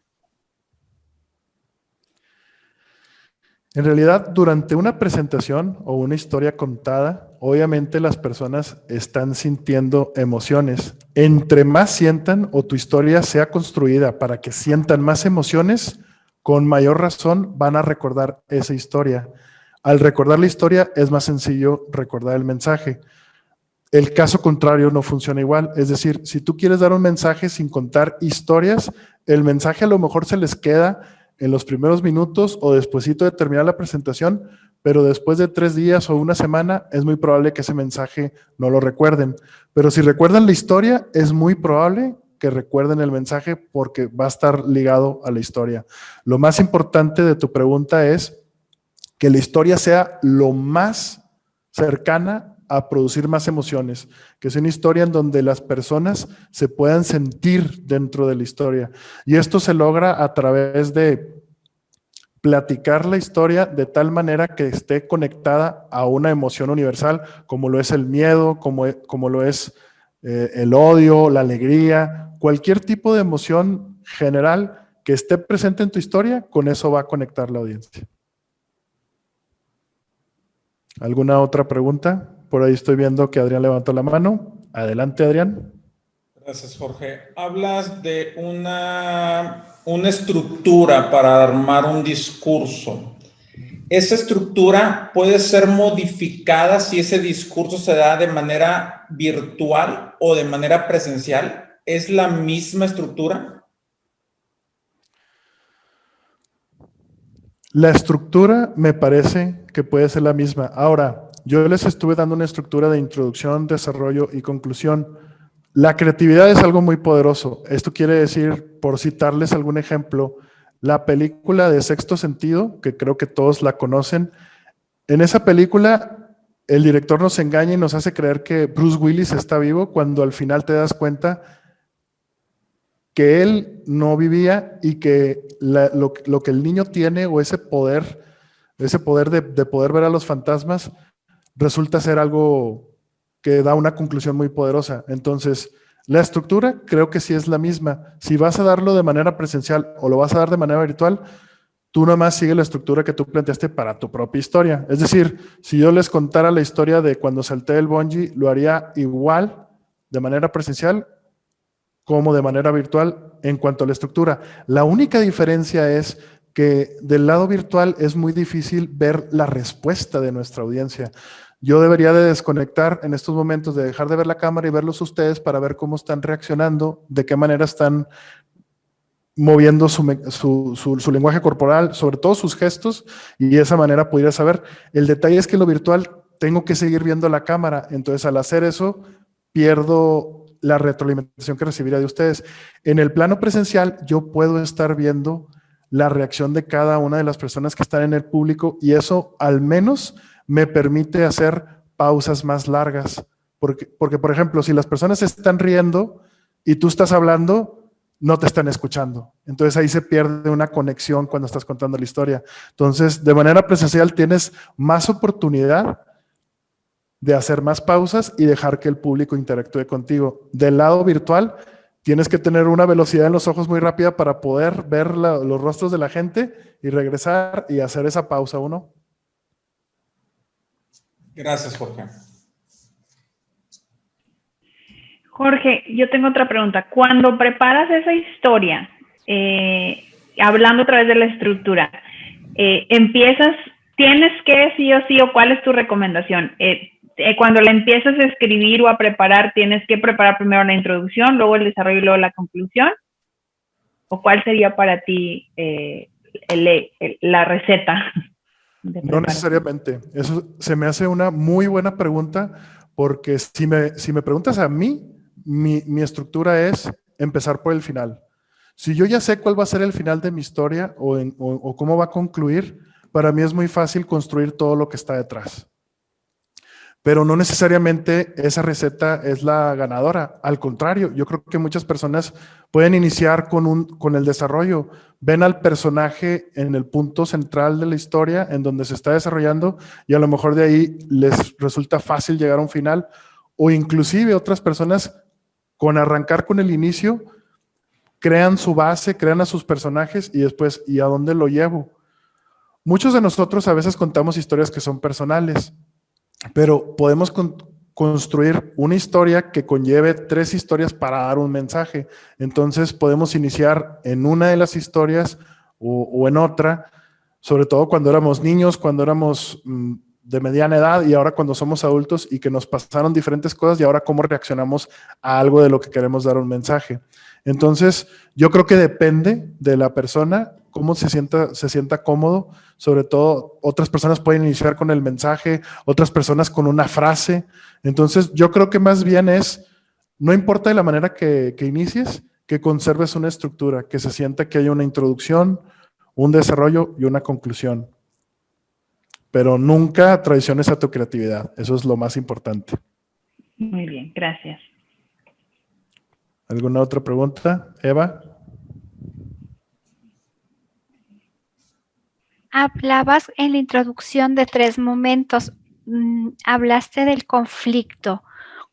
En realidad, durante una presentación o una historia contada, obviamente las personas están sintiendo emociones. Entre más sientan o tu historia sea construida para que sientan más emociones, con mayor razón van a recordar esa historia. Al recordar la historia es más sencillo recordar el mensaje. El caso contrario no funciona igual. Es decir, si tú quieres dar un mensaje sin contar historias, el mensaje a lo mejor se les queda en los primeros minutos o despuesito de terminar la presentación, pero después de 3 días o una semana es muy probable que ese mensaje no lo recuerden. Pero si recuerdan la historia, es muy probable que recuerden el mensaje porque va a estar ligado a la historia. Lo más importante de tu pregunta es que la historia sea lo más cercana a producir más emociones, que sea una historia en donde las personas se puedan sentir dentro de la historia. Y esto se logra a través de platicar la historia de tal manera que esté conectada a una emoción universal, como lo es el miedo, como lo es el odio, la alegría, cualquier tipo de emoción general que esté presente en tu historia, con eso va a conectar la audiencia. ¿Alguna otra pregunta? Por ahí estoy viendo que Adrián levantó la mano. Adelante, Adrián.
Gracias, Jorge. Hablas de una estructura para armar un discurso. ¿Esa estructura puede ser modificada si ese discurso se da de manera virtual o de manera presencial? ¿Es la misma estructura?
La estructura me parece que puede ser la misma. Ahora, yo les estuve dando una estructura de introducción, desarrollo y conclusión. La creatividad es algo muy poderoso. Esto quiere decir, por citarles algún ejemplo, la película de Sexto Sentido, que creo que todos la conocen. En esa película, el director nos engaña y nos hace creer que Bruce Willis está vivo cuando al final te das cuenta que él no vivía y que lo que el niño tiene o ese poder de poder ver a los fantasmas resulta ser algo que da una conclusión muy poderosa. Entonces, la estructura creo que sí es la misma. Si vas a darlo de manera presencial o lo vas a dar de manera virtual, tú nomás sigue la estructura que tú planteaste para tu propia historia. Es decir, si yo les contara la historia de cuando salté el bungee, lo haría igual de manera presencial como de manera virtual en cuanto a la estructura. La única diferencia es que del lado virtual es muy difícil ver la respuesta de nuestra audiencia. Yo debería de desconectar en estos momentos, de dejar de ver la cámara y verlos ustedes para ver cómo están reaccionando, de qué manera están moviendo su lenguaje corporal, sobre todo sus gestos, y de esa manera pudiera saber. El detalle es que en lo virtual tengo que seguir viendo la cámara, entonces al hacer eso pierdo la retroalimentación que recibiría de ustedes. En el plano presencial yo puedo estar viendo la reacción de cada una de las personas que están en el público y eso al menos me permite hacer pausas más largas. Porque, por ejemplo, si las personas se están riendo y tú estás hablando, no te están escuchando. Entonces ahí se pierde una conexión cuando estás contando la historia. Entonces, de manera presencial tienes más oportunidad de hacer más pausas y dejar que el público interactúe contigo. Del lado virtual, tienes que tener una velocidad en los ojos muy rápida para poder ver los rostros de la gente y regresar y hacer esa pausa uno.
Gracias, Jorge.
Jorge, yo tengo otra pregunta. Cuando preparas esa historia, hablando a través de la estructura, ¿empiezas tienes que sí o sí, o cuál es tu recomendación. Cuando la empiezas a escribir o a preparar, ¿tienes que preparar primero la introducción, luego el desarrollo y luego la conclusión? ¿O cuál sería para ti la receta?
No necesariamente. Eso se me hace una muy buena pregunta, porque si me preguntas a mí, mi estructura es empezar por el final. Si yo ya sé cuál va a ser el final de mi historia o cómo va a concluir, para mí es muy fácil construir todo lo que está detrás. Pero no necesariamente esa receta es la ganadora. Al contrario, yo creo que muchas personas pueden iniciar con el desarrollo. Ven al personaje en el punto central de la historia, en donde se está desarrollando, y a lo mejor de ahí les resulta fácil llegar a un final. O inclusive otras personas, con arrancar con el inicio, crean su base, crean a sus personajes y después, ¿y a dónde lo llevo? Muchos de nosotros a veces contamos historias que son personales, pero podemos construir una historia que conlleve 3 historias para dar un mensaje. Entonces podemos iniciar en una de las historias o en otra, sobre todo cuando éramos niños, cuando éramos de mediana edad y ahora cuando somos adultos y que nos pasaron diferentes cosas y ahora cómo reaccionamos a algo de lo que queremos dar un mensaje. Entonces, yo creo que depende de la persona, cómo se sienta cómodo. Sobre todo, otras personas pueden iniciar con el mensaje, otras personas con una frase. Entonces, yo creo que más bien no importa de la manera que inicies, que conserves una estructura, que se sienta que hay una introducción, un desarrollo y una conclusión. Pero nunca traiciones a tu creatividad. Eso es lo más importante.
Muy bien, gracias.
¿Alguna otra pregunta, Eva?
Hablabas en la introducción de 3 momentos. Hablaste del conflicto.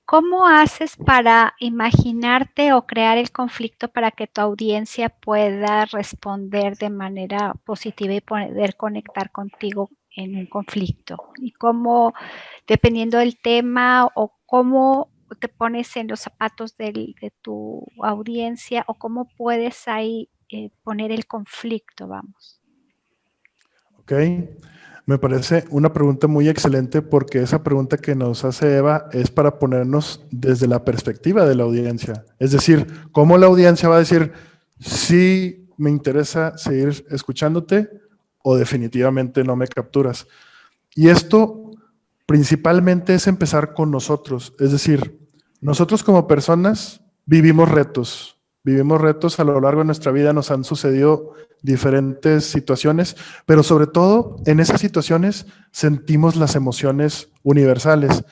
¿Cómo haces para imaginarte o crear el conflicto para que tu audiencia pueda responder de manera positiva y poder conectar contigo en un conflicto? Y cómo, dependiendo del tema o cómo te pones en los zapatos de tu audiencia o cómo puedes ahí poner el conflicto, vamos.
Ok, me parece una pregunta muy excelente, porque esa pregunta que nos hace Eva es para ponernos desde la perspectiva de la audiencia. Es decir, cómo la audiencia va a decir, sí me interesa seguir escuchándote o definitivamente no me capturas. Y esto principalmente es empezar con nosotros. Es decir, nosotros como personas vivimos retos a lo largo de nuestra vida, nos han sucedido diferentes situaciones, pero sobre todo en esas situaciones sentimos las emociones universales,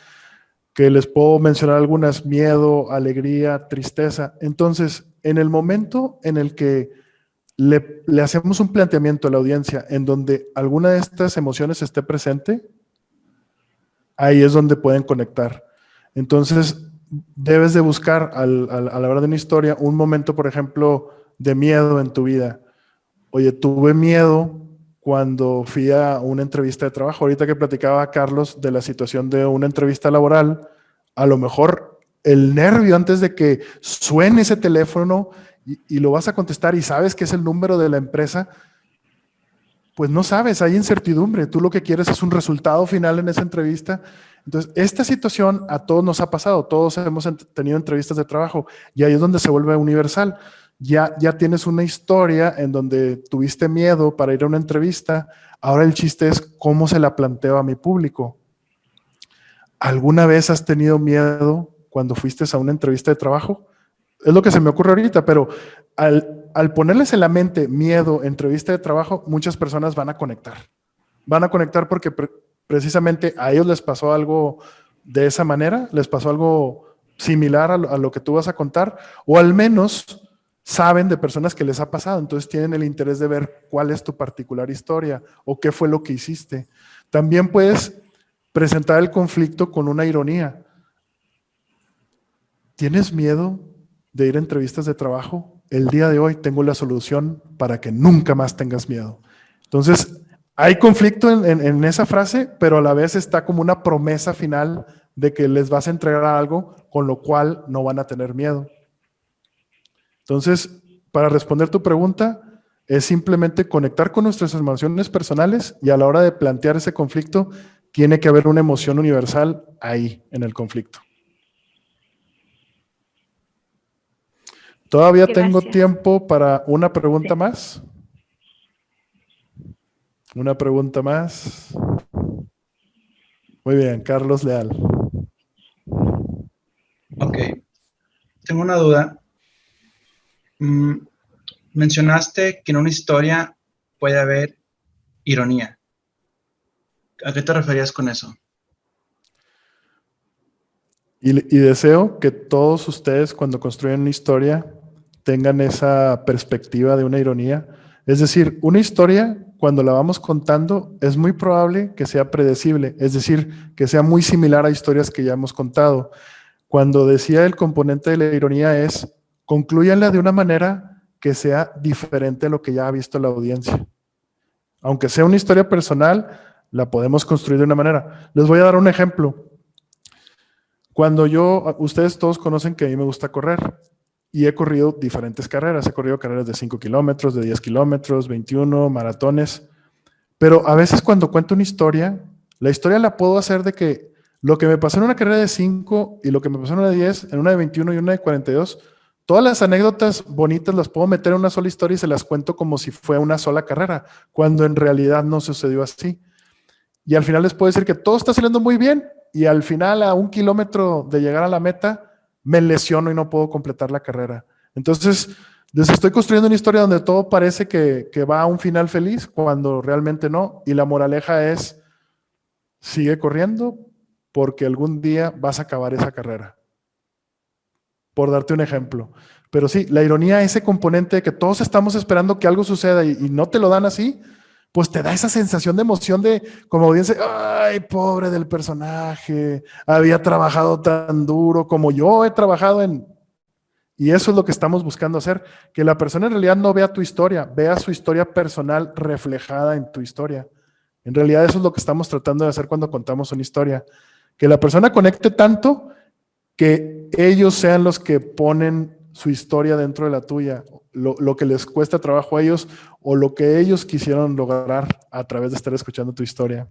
que les puedo mencionar algunas: miedo, alegría, tristeza. Entonces, en el momento en el que le hacemos un planteamiento a la audiencia en donde alguna de estas emociones esté presente, ahí es donde pueden conectar. Entonces, debes de buscar a la hora de una historia un momento, por ejemplo, de miedo en tu vida. Oye, tuve miedo cuando fui a una entrevista de trabajo. Ahorita que platicaba Carlos de la situación de una entrevista laboral, a lo mejor el nervio antes de que suene ese teléfono y lo vas a contestar y sabes que es el número de la empresa, pues no sabes, hay incertidumbre. Tú lo que quieres es un resultado final en esa entrevista. Entonces, esta situación a todos nos ha pasado, todos hemos tenido entrevistas de trabajo y ahí es donde se vuelve universal. Ya tienes una historia en donde tuviste miedo para ir a una entrevista. Ahora el chiste es cómo se la planteo a mi público. ¿Alguna vez has tenido miedo cuando fuiste a una entrevista de trabajo? Es lo que se me ocurre ahorita, pero al ponerles en la mente miedo, entrevista de trabajo, muchas personas van a conectar. Van a conectar porque precisamente a ellos les pasó algo de esa manera, les pasó algo similar a lo que tú vas a contar, o al menos saben de personas que les ha pasado, entonces tienen el interés de ver cuál es tu particular historia o qué fue lo que hiciste. También puedes presentar el conflicto con una ironía. ¿Tienes miedo de ir a entrevistas de trabajo? El día de hoy tengo la solución para que nunca más tengas miedo. Entonces, hay conflicto en esa frase, pero a la vez está como una promesa final de que les vas a entregar algo con lo cual no van a tener miedo. Entonces, para responder tu pregunta, es simplemente conectar con nuestras emociones personales y a la hora de plantear ese conflicto, tiene que haber una emoción universal ahí, en el conflicto. Todavía tengo
Gracias.
tiempo para una pregunta
Sí.
más. Una pregunta más. Muy bien, Carlos Leal.
Ok, tengo una duda. Mencionaste que en una historia puede haber ironía. ¿A qué te referías con eso?
Y deseo que todos ustedes cuando construyan una historia tengan esa perspectiva de una ironía. Es decir, una historia cuando la vamos contando es muy probable que sea predecible, es decir, que sea muy similar a historias que ya hemos contado. Cuando decía el componente de la ironía es, concluyanla de una manera que sea diferente a lo que ya ha visto la audiencia. Aunque sea una historia personal, la podemos construir de una manera. Les voy a dar un ejemplo. Ustedes todos conocen que a mí me gusta correr y he corrido diferentes carreras. He corrido carreras de 5 kilómetros, de 10 kilómetros, 21, maratones. Pero a veces cuando cuento una historia, la historia la puedo hacer de que lo que me pasó en una carrera de 5 y lo que me pasó en una de 10, en una de 21 y una de 42, todas las anécdotas bonitas las puedo meter en una sola historia y se las cuento como si fue una sola carrera, cuando en realidad no sucedió así. Y al final les puedo decir que todo está saliendo muy bien y al final a 1 kilómetro de llegar a la meta me lesiono y no puedo completar la carrera. Entonces, les estoy construyendo una historia donde todo parece que va a un final feliz cuando realmente no. Y la moraleja es, sigue corriendo porque algún día vas a acabar esa carrera. Por darte un ejemplo. Pero sí, la ironía, ese componente de que todos estamos esperando que algo suceda y no te lo dan así, pues te da esa sensación de emoción de, como audiencia, ay, pobre del personaje, había trabajado tan duro como yo he trabajado en... Y eso es lo que estamos buscando hacer, que la persona en realidad no vea tu historia, vea su historia personal reflejada en tu historia. En realidad eso es lo que estamos tratando de hacer cuando contamos una historia, que la persona conecte tanto que ellos sean los que ponen su historia dentro de la tuya, lo que les cuesta trabajo a ellos o lo que ellos quisieron lograr a través de estar escuchando tu historia.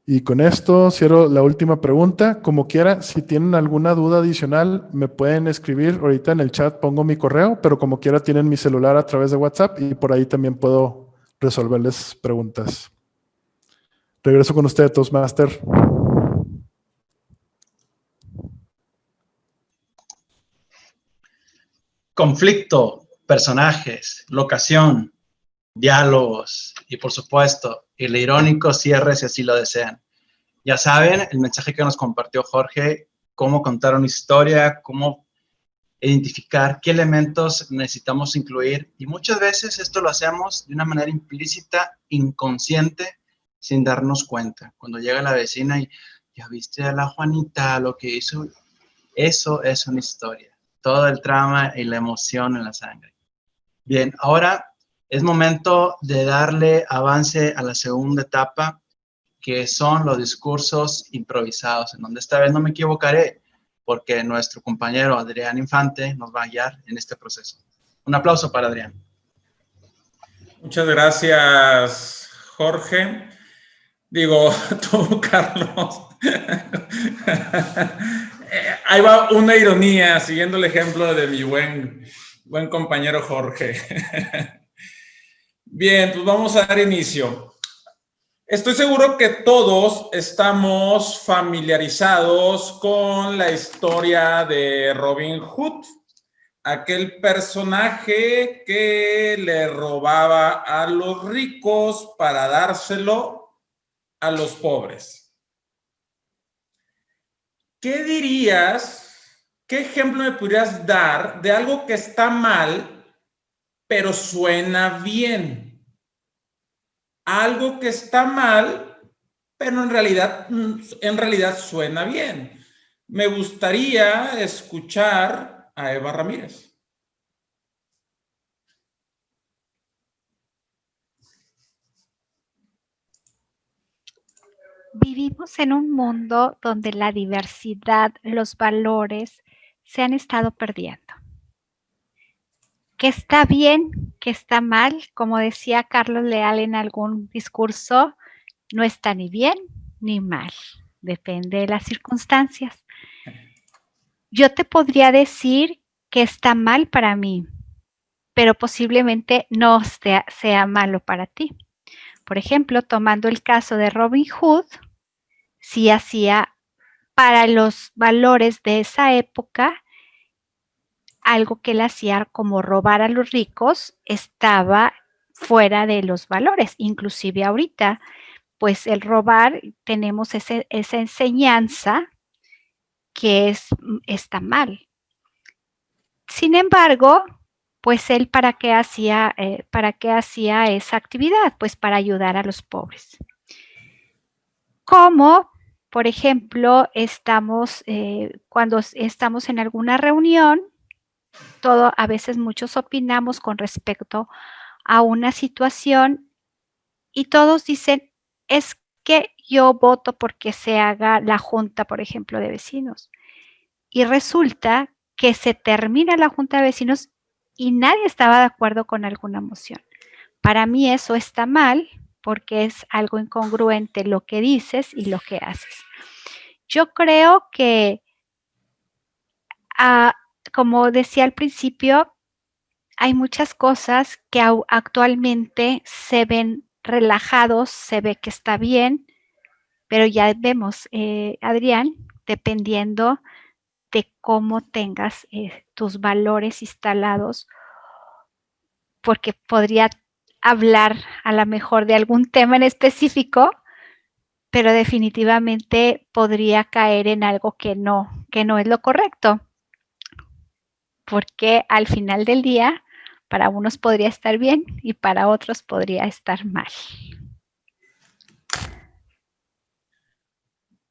Y con esto cierro la última pregunta. Como quiera, si tienen alguna duda adicional, me pueden escribir. Ahorita en el chat pongo mi correo, pero como quiera tienen mi celular a través de WhatsApp y por ahí también puedo resolverles preguntas. Regreso con usted, Toastmaster.
Conflicto, personajes, locación, diálogos y por supuesto el irónico cierre si así lo desean. Ya saben, el mensaje que nos compartió Jorge, cómo contar una historia, cómo identificar qué elementos necesitamos incluir y muchas veces esto lo hacemos de una manera implícita, inconsciente, sin darnos cuenta. Cuando llega la vecina y ya viste a la Juanita lo que hizo, eso es una historia. Todo el trama y la emoción en la sangre. Bien, ahora es momento de darle avance a la segunda etapa, que son los discursos improvisados, en donde esta vez no me equivocaré, porque nuestro compañero Adrián Infante nos va a guiar en este proceso. Un aplauso para Adrián.
Muchas gracias, Jorge. Digo, tú, Carlos. Ahí va una ironía, siguiendo el ejemplo de mi buen compañero Jorge. Bien, pues vamos a dar inicio. Estoy seguro que todos estamos familiarizados con la historia de Robin Hood, aquel personaje que le robaba a los ricos para dárselo a los pobres. ¿Qué dirías, qué ejemplo me podrías dar de algo que está mal, pero suena bien? Algo que está mal, pero en realidad suena bien. Me gustaría escuchar a Eva Ramírez.
Vivimos en un mundo donde la diversidad, los valores se han estado perdiendo. ¿Qué está bien? ¿Qué está mal? Como decía Carlos Leal en algún discurso, no está ni bien ni mal, depende de las circunstancias. Yo te podría decir que está mal para mí, pero posiblemente no sea malo para ti. Por ejemplo, tomando el caso de Robin Hood, sí hacía para los valores de esa época algo que él hacía como robar a los ricos estaba fuera de los valores. Inclusive ahorita, pues el robar, tenemos esa enseñanza que está mal. Sin embargo, pues él ¿para qué hacía esa actividad? Pues para ayudar a los pobres. Como, por ejemplo, cuando estamos en alguna reunión, a veces muchos opinamos con respecto a una situación y todos dicen, es que yo voto porque se haga la junta, por ejemplo, de vecinos. Y resulta que se termina la junta de vecinos y nadie estaba de acuerdo con alguna moción. Para mí eso está mal porque es algo incongruente lo que dices y lo que haces. Yo creo que, como decía al principio, hay muchas cosas que actualmente se ven relajados, se ve que está bien, pero ya vemos, Adrián, dependiendo de cómo tengas tus valores instalados, porque podría hablar a lo mejor de algún tema en específico, pero definitivamente podría caer en algo que no es lo correcto, porque al final del día, para unos podría estar bien y para otros podría estar mal.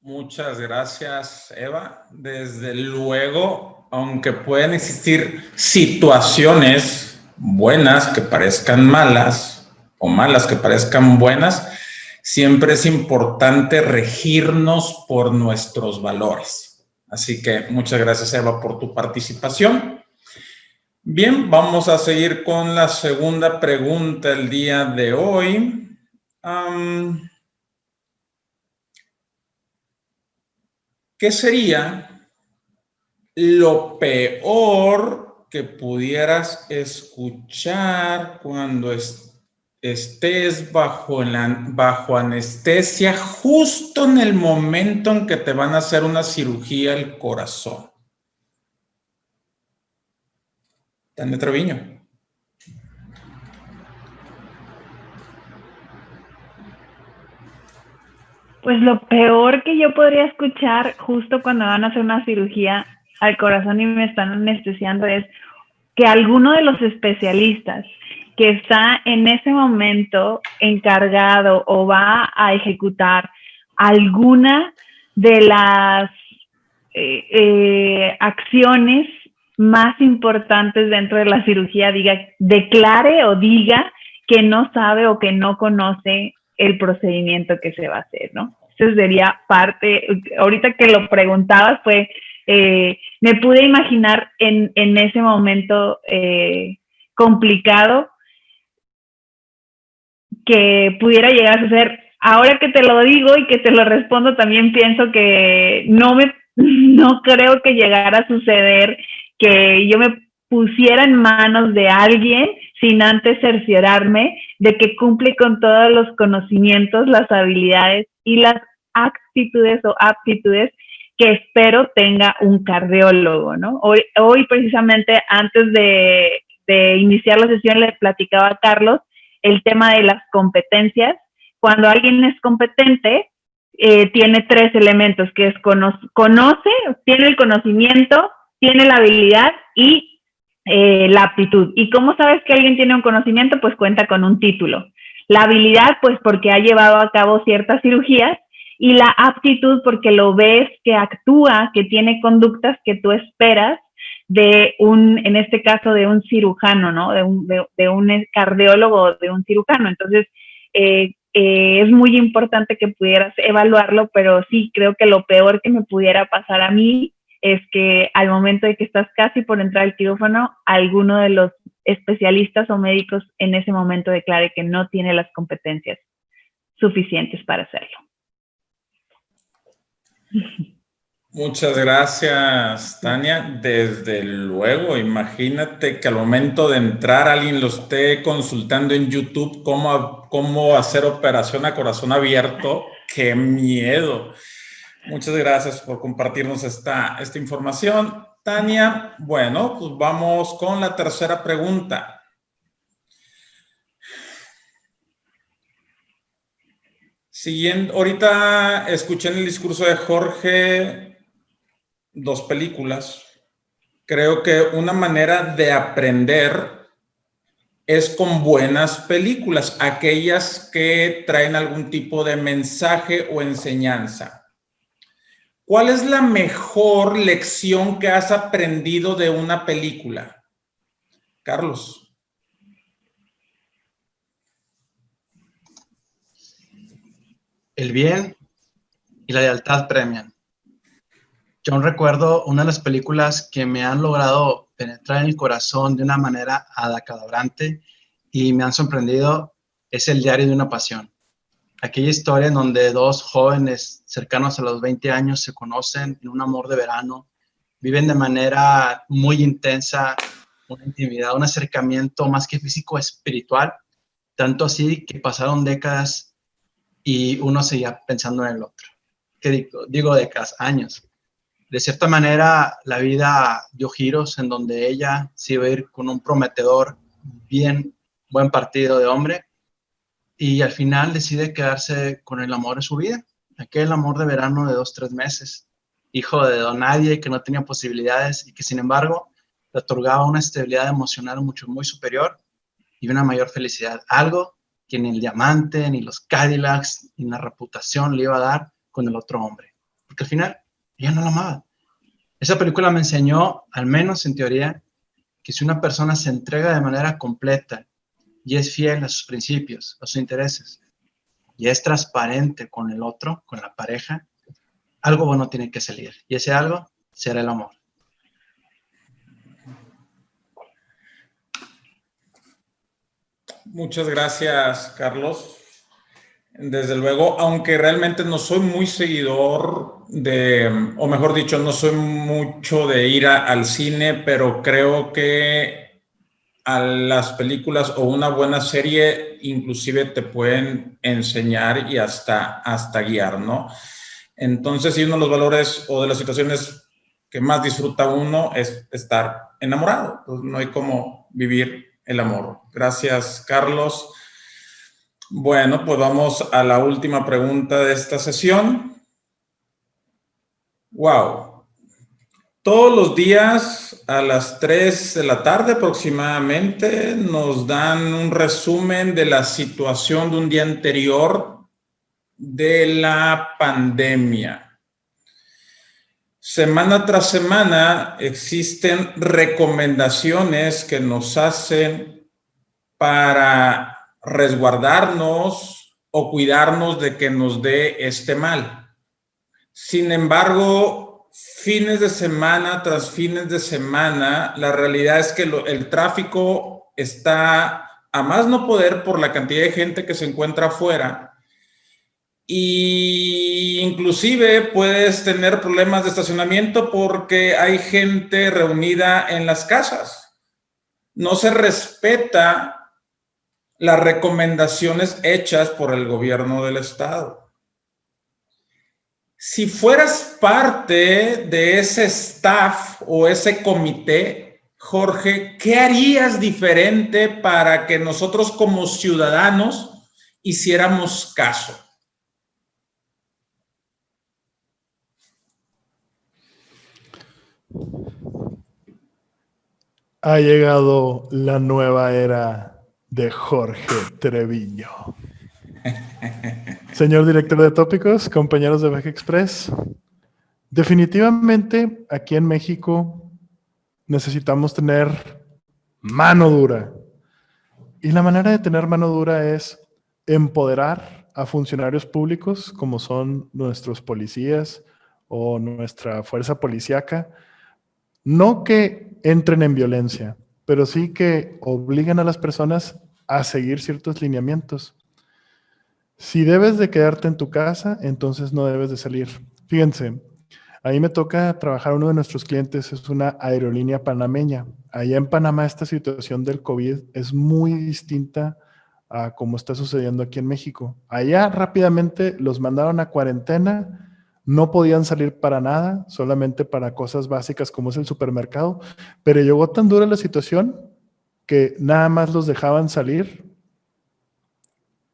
Muchas gracias, Eva. Desde luego, aunque pueden existir situaciones buenas que parezcan malas o malas que parezcan buenas, siempre es importante regirnos por nuestros valores. Así que muchas gracias, Eva, por tu participación. Bien, vamos a seguir con la segunda pregunta el día de hoy. ¿Qué sería lo peor que pudieras escuchar cuando estés bajo anestesia justo en el momento en que te van a hacer una cirugía al corazón? Tania Treviño.
Pues lo peor que yo podría escuchar justo cuando van a hacer una cirugía al corazón y me están anestesiando es que alguno de los especialistas que está en ese momento encargado o va a ejecutar alguna de las acciones más importantes dentro de la cirugía declare o diga que no sabe o que no conoce el procedimiento que se va a hacer, ¿no? Eso sería parte, ahorita que lo preguntabas, me pude imaginar en ese momento complicado que pudiera llegar a suceder. Ahora que te lo digo y que te lo respondo, también pienso que no creo que llegara a suceder que yo me pusiera en manos de alguien sin antes cerciorarme de que cumple con todos los conocimientos, las habilidades y las actitudes o aptitudes que espero tenga un cardiólogo, ¿no? Hoy precisamente antes de iniciar la sesión le platicaba a Carlos el tema de las competencias. Cuando alguien es competente, tiene 3 elementos, que es conoce, tiene el conocimiento, tiene la habilidad y la aptitud. ¿Y cómo sabes que alguien tiene un conocimiento? Pues cuenta con un título. La habilidad, pues porque ha llevado a cabo ciertas cirugías, y la aptitud porque lo ves que actúa, que tiene conductas que tú esperas en este caso de un cirujano, ¿no? De un cardiólogo, de un cirujano. Entonces, es muy importante que pudieras evaluarlo, pero sí creo que lo peor que me pudiera pasar a mí es que al momento de que estás casi por entrar al quirófano, alguno de los especialistas o médicos en ese momento declare que no tiene las competencias suficientes para hacerlo.
Muchas gracias, Tania. Desde luego, imagínate que al momento de entrar alguien lo esté consultando en YouTube cómo hacer operación a corazón abierto. ¡Qué miedo! Muchas gracias por compartirnos esta información, Tania. Bueno, pues vamos con la tercera pregunta. Siguiendo, ahorita escuché en el discurso de Jorge 2 películas. Creo que una manera de aprender es con buenas películas, aquellas que traen algún tipo de mensaje o enseñanza. ¿Cuál es la mejor lección que has aprendido de una película? Carlos.
El bien y la lealtad premian. Yo aún recuerdo una de las películas que me han logrado penetrar en el corazón de una manera acalorante y me han sorprendido, es El diario de una pasión. Aquella historia en donde 2 jóvenes cercanos a los 20 años se conocen en un amor de verano, viven de manera muy intensa una intimidad, un acercamiento más que físico, espiritual, tanto así que pasaron décadas y uno seguía pensando en el otro. ¿Qué digo décadas? Años. De cierta manera, la vida dio giros en donde ella se iba a ir con un prometedor buen partido de hombre y al final decide quedarse con el amor de su vida, aquel amor de verano de 2, 3 meses, hijo de don nadie que no tenía posibilidades y que sin embargo le otorgaba una estabilidad emocional muy superior y una mayor felicidad, algo que ni el diamante, ni los Cadillacs, ni la reputación le iba a dar con el otro hombre, porque al final ella no lo amaba. Esa película me enseñó, al menos en teoría, que si una persona se entrega de manera completa y es fiel a sus principios, a sus intereses, y es transparente con el otro, con la pareja, algo bueno tiene que salir. Y ese algo será el amor.
Muchas gracias, Carlos. Desde luego, aunque realmente no soy muy seguidor o mejor dicho, no soy mucho de ir al cine, pero creo que a las películas o una buena serie inclusive te pueden enseñar y hasta guiar, ¿no? Entonces, sí, uno de los valores o de las situaciones que más disfruta uno es estar enamorado. Pues no hay cómo vivir el amor. Gracias, Carlos. Bueno, pues vamos a la última pregunta de esta sesión. Wow. Todos los días a las 3 de la tarde aproximadamente nos dan un resumen de la situación de un día anterior de la pandemia. Semana tras semana existen recomendaciones que nos hacen para resguardarnos o cuidarnos de que nos dé este mal. Sin embargo, fines de semana tras fines de semana, la realidad es que el tráfico está a más no poder por la cantidad de gente que se encuentra afuera. Y inclusive puedes tener problemas de estacionamiento porque hay gente reunida en las casas. No se respeta las recomendaciones hechas por el gobierno del estado. Si fueras parte de ese staff o ese comité, Jorge, ¿qué harías diferente para que nosotros como ciudadanos hiciéramos caso?
Ha llegado la nueva era de Jorge Treviño. Señor director de tópicos, compañeros de VG Express, definitivamente aquí en México necesitamos tener mano dura. Y la manera de tener mano dura es empoderar a funcionarios públicos como son nuestros policías o nuestra fuerza policíaca, no que entren en violencia, pero sí que obligan a las personas a seguir ciertos lineamientos. Si debes de quedarte en tu casa, entonces no debes de salir. Fíjense, a mí me toca trabajar, uno de nuestros clientes es una aerolínea panameña. Allá en Panamá esta situación del COVID es muy distinta a como está sucediendo aquí en México. Allá rápidamente los mandaron a cuarentena, no podían salir para nada, solamente para cosas básicas como es el supermercado, pero llegó tan dura la situación que nada más los dejaban salir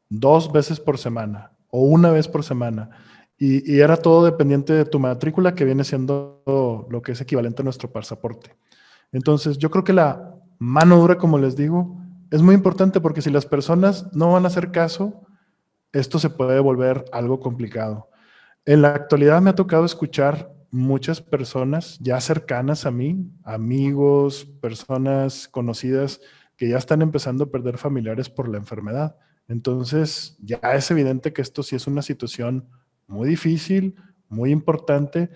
2 veces por semana o 1 vez por semana. Y era todo dependiente de tu matrícula, que viene siendo lo que es equivalente a nuestro pasaporte. Entonces, yo creo que la mano dura, como les digo, es muy importante, porque si las personas no van a hacer caso, esto se puede volver algo complicado. En la actualidad me ha tocado escuchar muchas personas ya cercanas a mí, amigos, personas conocidas, que ya están empezando a perder familiares por la enfermedad. Entonces, ya es evidente que esto sí es una situación muy difícil, muy importante.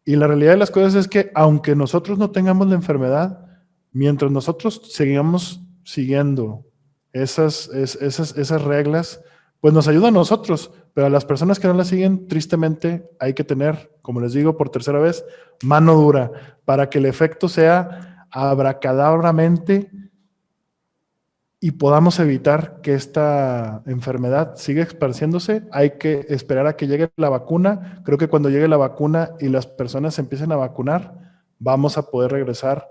Y la realidad de las cosas es que aunque nosotros no tengamos la enfermedad, mientras nosotros sigamos siguiendo esas reglas, pues nos ayuda a nosotros, pero a las personas que no las siguen, tristemente hay que tener, como les digo por tercera vez, mano dura, para que el efecto sea abracadabramente y podamos evitar que esta enfermedad siga esparciéndose. Hay que esperar a que llegue la vacuna. Creo que cuando llegue la vacuna y las personas se empiecen a vacunar, vamos a poder regresar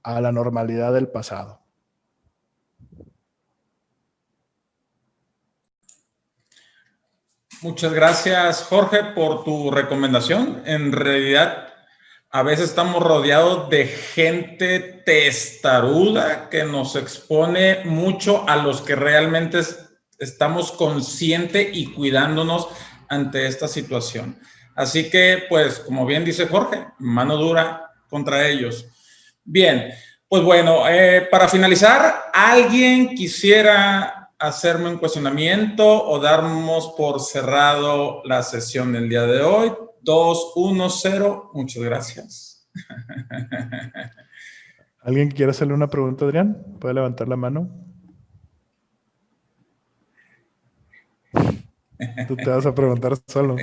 a la normalidad del pasado.
Muchas gracias, Jorge, por tu recomendación. En realidad, a veces estamos rodeados de gente testaruda que nos expone mucho a los que realmente estamos conscientes y cuidándonos ante esta situación. Así que, pues, como bien dice Jorge, mano dura contra ellos. Bien, pues bueno, para finalizar, ¿alguien quisiera hacerme un cuestionamiento o darnos por cerrado la sesión del día de hoy? 2, 1, 0. Muchas gracias.
¿Alguien quiere hacerle una pregunta, Adrián? ¿Puede levantar la mano? Tú te vas a preguntar solo.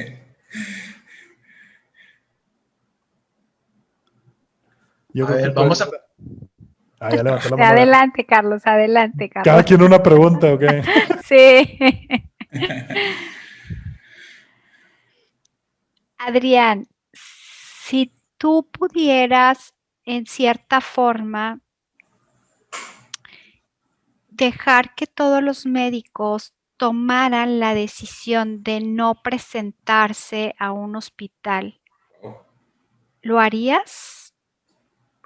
A ver, vamos a...
ya levantó la mano.
Adelante, Carlos, adelante, Carlos.
Cada quien una pregunta, ¿ok?
Sí. Adrián, si tú pudieras, en cierta forma, dejar que todos los médicos tomaran la decisión de no presentarse a un hospital, ¿lo harías?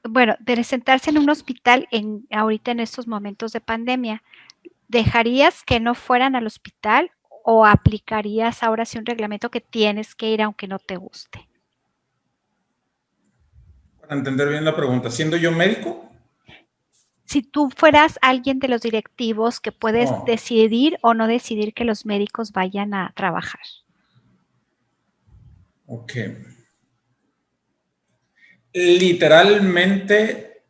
Bueno, de presentarse en un hospital ahorita en estos momentos de pandemia, ¿dejarías que no fueran al hospital o aplicarías ahora sí un reglamento que tienes que ir aunque no te guste?
Para entender bien la pregunta, ¿siendo yo médico?
Si tú fueras alguien de los directivos que puedes decidir o no decidir que los médicos vayan a trabajar.
Ok. Literalmente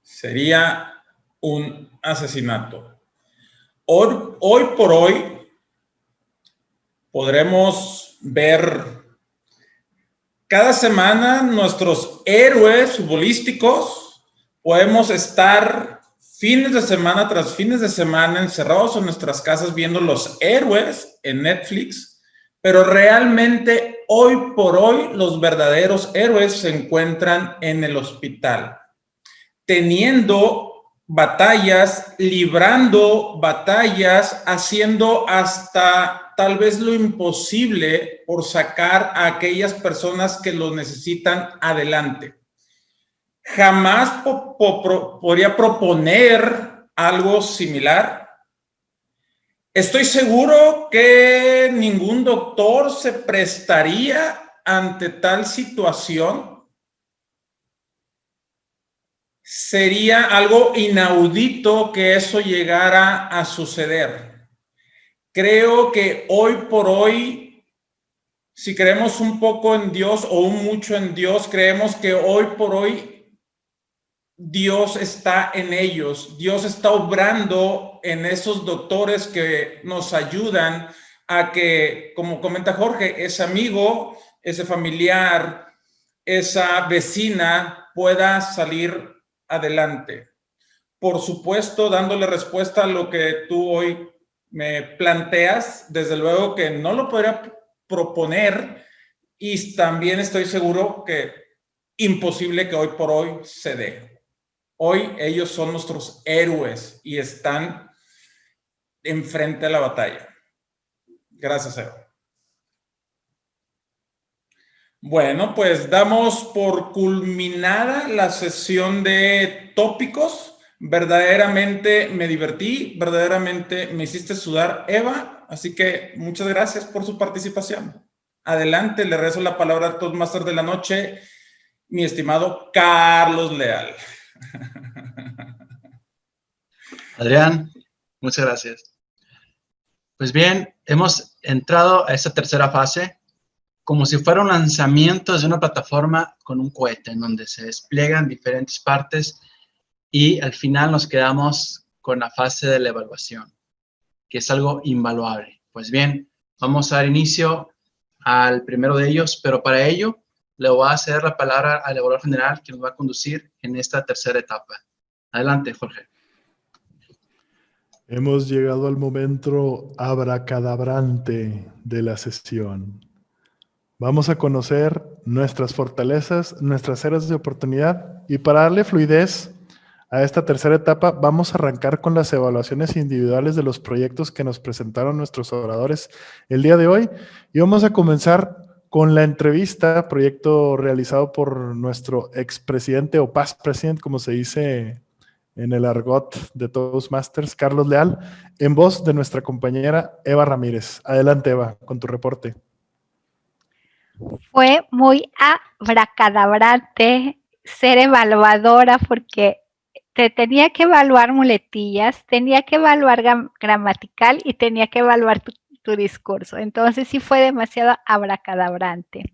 sería un asesinato. Hoy por hoy podremos ver cada semana nuestros héroes futbolísticos. Podemos estar fines de semana tras fines de semana encerrados en nuestras casas viendo los héroes en Netflix, pero realmente hoy por hoy los verdaderos héroes se encuentran en el hospital, teniendo batallas, librando batallas, haciendo hasta tal vez lo imposible por sacar a aquellas personas que lo necesitan adelante. Jamás podría proponer algo similar. Estoy seguro que ningún doctor se prestaría ante tal situación. Sería algo inaudito que eso llegara a suceder. Creo que hoy por hoy si creemos un poco en Dios o un mucho en Dios, creemos que hoy por hoy Dios está en ellos. Dios está obrando en esos doctores que nos ayudan a que, como comenta Jorge, ese amigo, ese familiar, esa vecina pueda salir adelante. Por supuesto, dándole respuesta a lo que tú hoy me planteas, desde luego que no lo podría proponer y también estoy seguro que imposible que hoy por hoy se dé. Hoy ellos son nuestros héroes y están enfrente de la batalla. Gracias, Eva. Bueno, pues damos por culminada la sesión de tópicos. Verdaderamente me divertí, verdaderamente me hiciste sudar, Eva, así que muchas gracias por su participación. Adelante, le rezo la palabra al Toastmaster de la noche, mi estimado Carlos Leal.
Adrián, muchas gracias. Pues bien, hemos entrado a esta tercera fase como si fuera un lanzamiento desde una plataforma con un cohete, en donde se despliegan diferentes partes y al final nos quedamos con la fase de la evaluación, que es algo invaluable. Pues bien, vamos a dar inicio al primero de ellos, pero para ello le voy a ceder la palabra al evaluador general que nos va a conducir en esta tercera etapa. Adelante, Jorge.
Hemos llegado al momento abracadabrante de la sesión. Vamos a conocer nuestras fortalezas, nuestras áreas de oportunidad y para darle fluidez a esta tercera etapa vamos a arrancar con las evaluaciones individuales de los proyectos que nos presentaron nuestros oradores el día de hoy y vamos a comenzar con la entrevista, proyecto realizado por nuestro expresidente o past president, como se dice en el argot de Toastmasters, Carlos Leal, en voz de nuestra compañera Eva Ramírez. Adelante, Eva, con tu reporte.
Fue muy abracadabrante ser evaluadora porque te tenía que evaluar muletillas, tenía que evaluar gramatical y tenía que evaluar tu discurso. Entonces sí fue demasiado abracadabrante.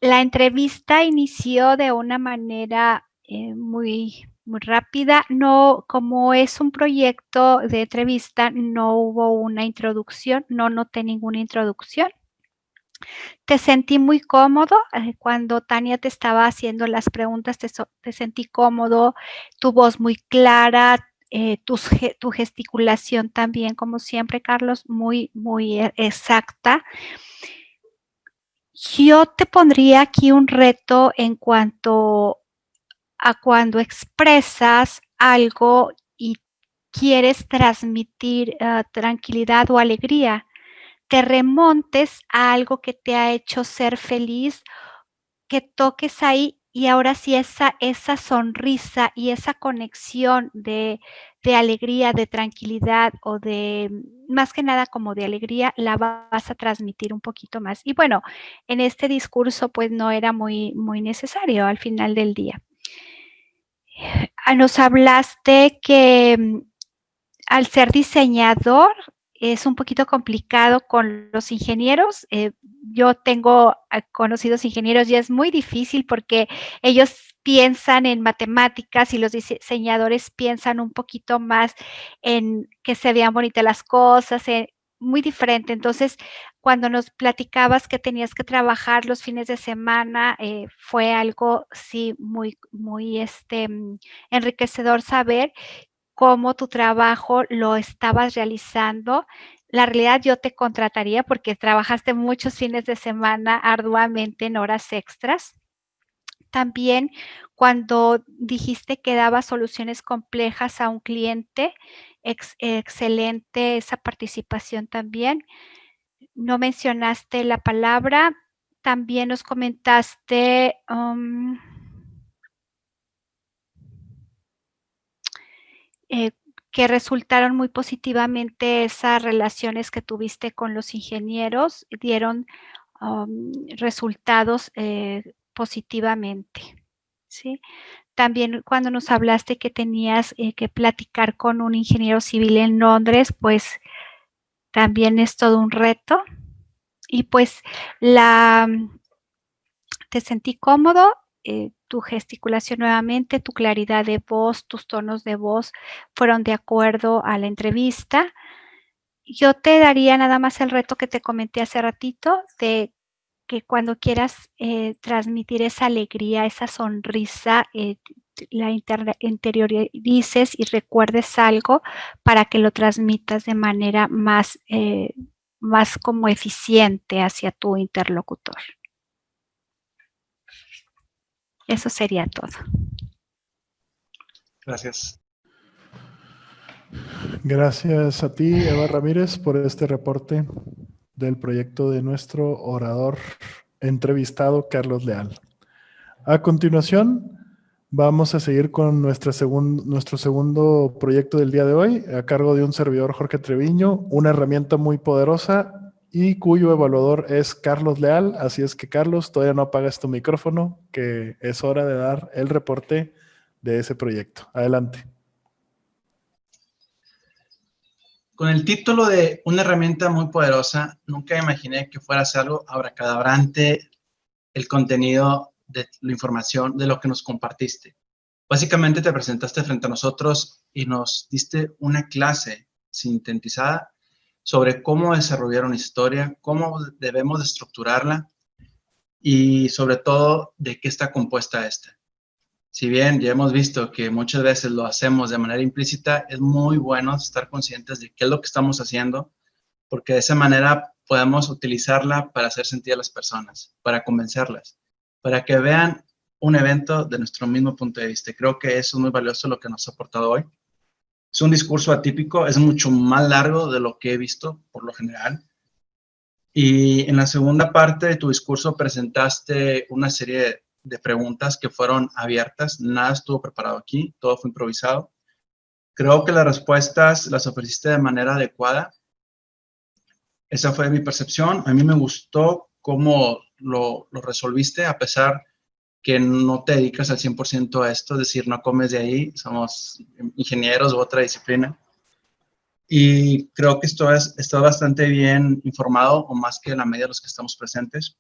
La entrevista inició de una manera muy rápida. No, como es un proyecto de entrevista, no hubo una introducción, no noté ninguna introducción. Te sentí muy cómodo cuando Tania te estaba haciendo las preguntas, te sentí cómodo, tu voz muy clara, tu gesticulación también, como siempre, Carlos, muy exacta. Yo te pondría aquí un reto en cuanto a cuando expresas algo y quieres transmitir tranquilidad o alegría, te remontes a algo que te ha hecho ser feliz, que toques ahí y ahora sí esa sonrisa y esa conexión de alegría, de tranquilidad o de, más que nada como de alegría, la vas a transmitir un poquito más. Y bueno, en este discurso pues no era muy necesario al final del día. Nos hablaste que al ser diseñador es un poquito complicado con los ingenieros. Yo tengo conocidos ingenieros y es muy difícil porque ellos piensan en matemáticas y los diseñadores piensan un poquito más en que se vean bonitas las cosas, muy diferente. Entonces, cuando nos platicabas que tenías que trabajar los fines de semana, fue algo, sí, muy enriquecedor saber cómo tu trabajo lo estabas realizando. La realidad yo te contrataría porque trabajaste muchos fines de semana arduamente en horas extras. También cuando dijiste que daba soluciones complejas a un cliente, excelente esa participación también. No mencionaste la palabra, también nos comentaste que resultaron muy positivamente esas relaciones que tuviste con los ingenieros, dieron resultados positivamente, ¿sí? También cuando nos hablaste que tenías que platicar con un ingeniero civil en Londres, pues también es todo un reto y pues te sentí cómodo, tu gesticulación nuevamente, tu claridad de voz, tus tonos de voz fueron de acuerdo a la entrevista. Yo te daría nada más el reto que te comenté hace ratito de que cuando quieras transmitir esa alegría, esa sonrisa, la interiorices y recuerdes algo para que lo transmitas de manera más, más como eficiente hacia tu interlocutor. Eso sería todo.
Gracias.
Gracias a ti, Eva Ramírez, por este reporte del proyecto de nuestro orador entrevistado, Carlos Leal. A continuación, vamos a seguir con nuestro segundo proyecto del día de hoy, a cargo de un servidor, Jorge Treviño, una herramienta muy poderosa y cuyo evaluador es Carlos Leal. Así es que, Carlos, todavía no apagas tu micrófono, que es hora de dar el reporte de ese proyecto. Adelante.
Con el título de una herramienta muy poderosa, nunca imaginé que fuera a ser algo abracadabrante el contenido de la información de lo que nos compartiste. Básicamente te presentaste frente a nosotros y nos diste una clase sintetizada sobre cómo desarrollar una historia, cómo debemos de estructurarla y sobre todo de qué está compuesta esta. Si bien ya hemos visto que muchas veces lo hacemos de manera implícita, es muy bueno estar conscientes de qué es lo que estamos haciendo, porque de esa manera podemos utilizarla para hacer sentir a las personas, para convencerlas, para que vean un evento de nuestro mismo punto de vista. Creo que eso es muy valioso lo que nos ha aportado hoy. Es un discurso atípico, es mucho más largo de lo que he visto por lo general. Y en la segunda parte de tu discurso presentaste una serie de preguntas que fueron abiertas, nada estuvo preparado aquí, todo fue improvisado. Creo que las respuestas las ofreciste de manera adecuada. Esa fue mi percepción. A mí me gustó cómo lo resolviste, a pesar que no te dedicas al 100% a esto, es decir, no comes de ahí, somos ingenieros u otra disciplina. Y creo que está bastante bien informado, o más que la media de los que estamos presentes.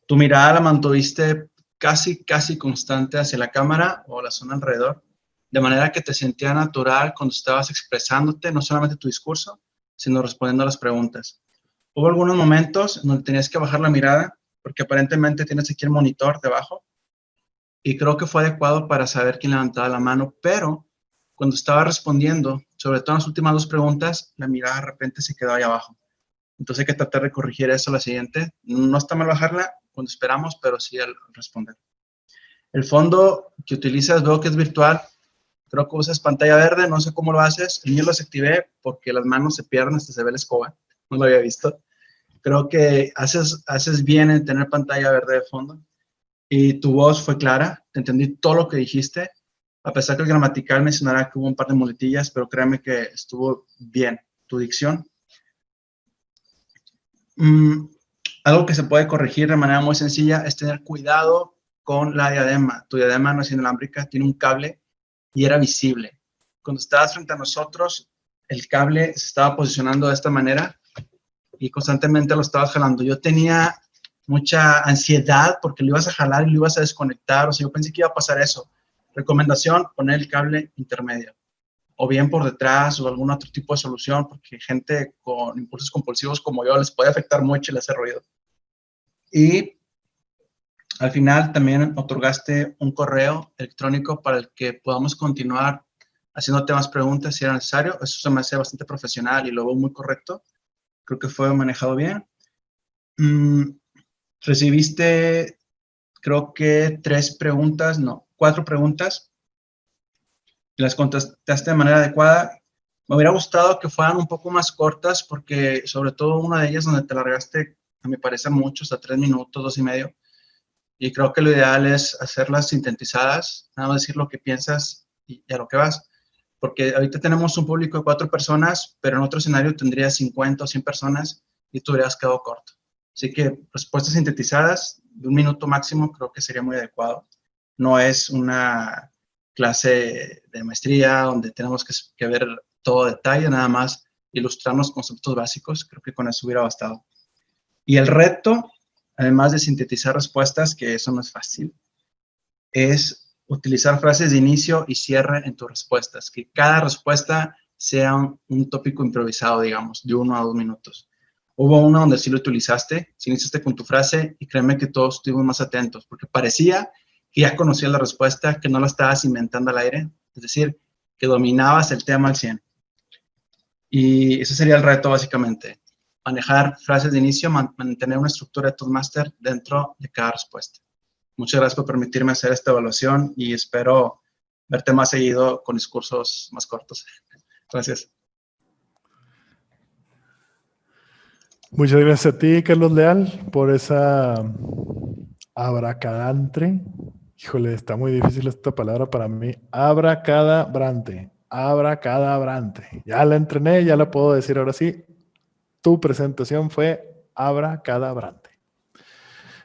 Tu mirada la mantuviste casi constante hacia la cámara o la zona alrededor, de manera que te sentía natural cuando estabas expresándote, no solamente tu discurso, sino respondiendo a las preguntas. Hubo algunos momentos en donde tenías que bajar la mirada, porque aparentemente tienes aquí el monitor debajo, y creo que fue adecuado para saber quién levantaba la mano, pero cuando estaba respondiendo, sobre todo en las últimas dos preguntas, la mirada de repente se quedó ahí abajo. Entonces hay que tratar de corregir eso a la siguiente. No está mal bajarla cuando esperamos, pero sí al responder. El fondo que utilizas, veo que es virtual. Creo que usas pantalla verde, no sé cómo lo haces. El mío lo desactivé porque las manos se pierden hasta se ve la escoba. No lo había visto. Creo que haces bien en tener pantalla verde de fondo. Y tu voz fue clara. Te entendí todo lo que dijiste. A pesar que el gramatical mencionará que hubo un par de muletillas, pero créeme que estuvo bien. Tu dicción. Algo que se puede corregir de manera muy sencilla es tener cuidado con la diadema. Tu diadema no es inalámbrica, tiene un cable y era visible. Cuando estabas frente a nosotros, el cable se estaba posicionando de esta manera y constantemente lo estabas jalando. Yo tenía mucha ansiedad porque lo ibas a jalar y lo ibas a desconectar. O sea, yo pensé que iba a pasar eso. Recomendación, poner el cable intermedio. O bien por detrás o algún otro tipo de solución, porque gente con impulsos compulsivos como yo les puede afectar mucho y les hace ruido. Y al final también otorgaste un correo electrónico para el que podamos continuar haciéndote más preguntas si era necesario. Eso se me hace bastante profesional y lo veo muy correcto. Creo que fue manejado bien. Recibiste, creo que 4 preguntas. Las contestaste de manera adecuada. Me hubiera gustado que fueran un poco más cortas porque sobre todo una de ellas donde te largaste, a mi parecer mucho, hasta 3 minutos, 2 y medio. Y creo que lo ideal es hacerlas sintetizadas, nada más decir lo que piensas y a lo que vas. Porque ahorita tenemos un público de 4 personas, pero en otro escenario tendría 50 o 100 personas y tú hubieras quedado corto. Así que respuestas sintetizadas de 1 minuto máximo creo que sería muy adecuado. No es una clase de maestría donde tenemos que ver todo detalle, nada más ilustrarnos conceptos básicos. Creo que con eso hubiera bastado. Y el reto, además de sintetizar respuestas, que eso no es fácil, es utilizar frases de inicio y cierre en tus respuestas, que cada respuesta sea un tópico improvisado, digamos, de 1 a 2 minutos. Hubo uno donde sí lo utilizaste, sí iniciaste con tu frase, y créeme que todos estuvimos más atentos, porque parecía que ya conocías la respuesta, que no la estabas inventando al aire, es decir, que dominabas el tema al 100. Y ese sería el reto, básicamente. Manejar frases de inicio, mantener una estructura de Toastmaster dentro de cada respuesta. Muchas gracias por permitirme hacer esta evaluación y espero verte más seguido con discursos más cortos. Gracias.
Muchas gracias a ti, Carlos Leal, por esa abracadabra. Híjole, está muy difícil esta palabra para mí. Abracadabrante. Abracadabrante. Ya la entrené, ya la puedo decir ahora sí. Tu presentación fue abracadabrante.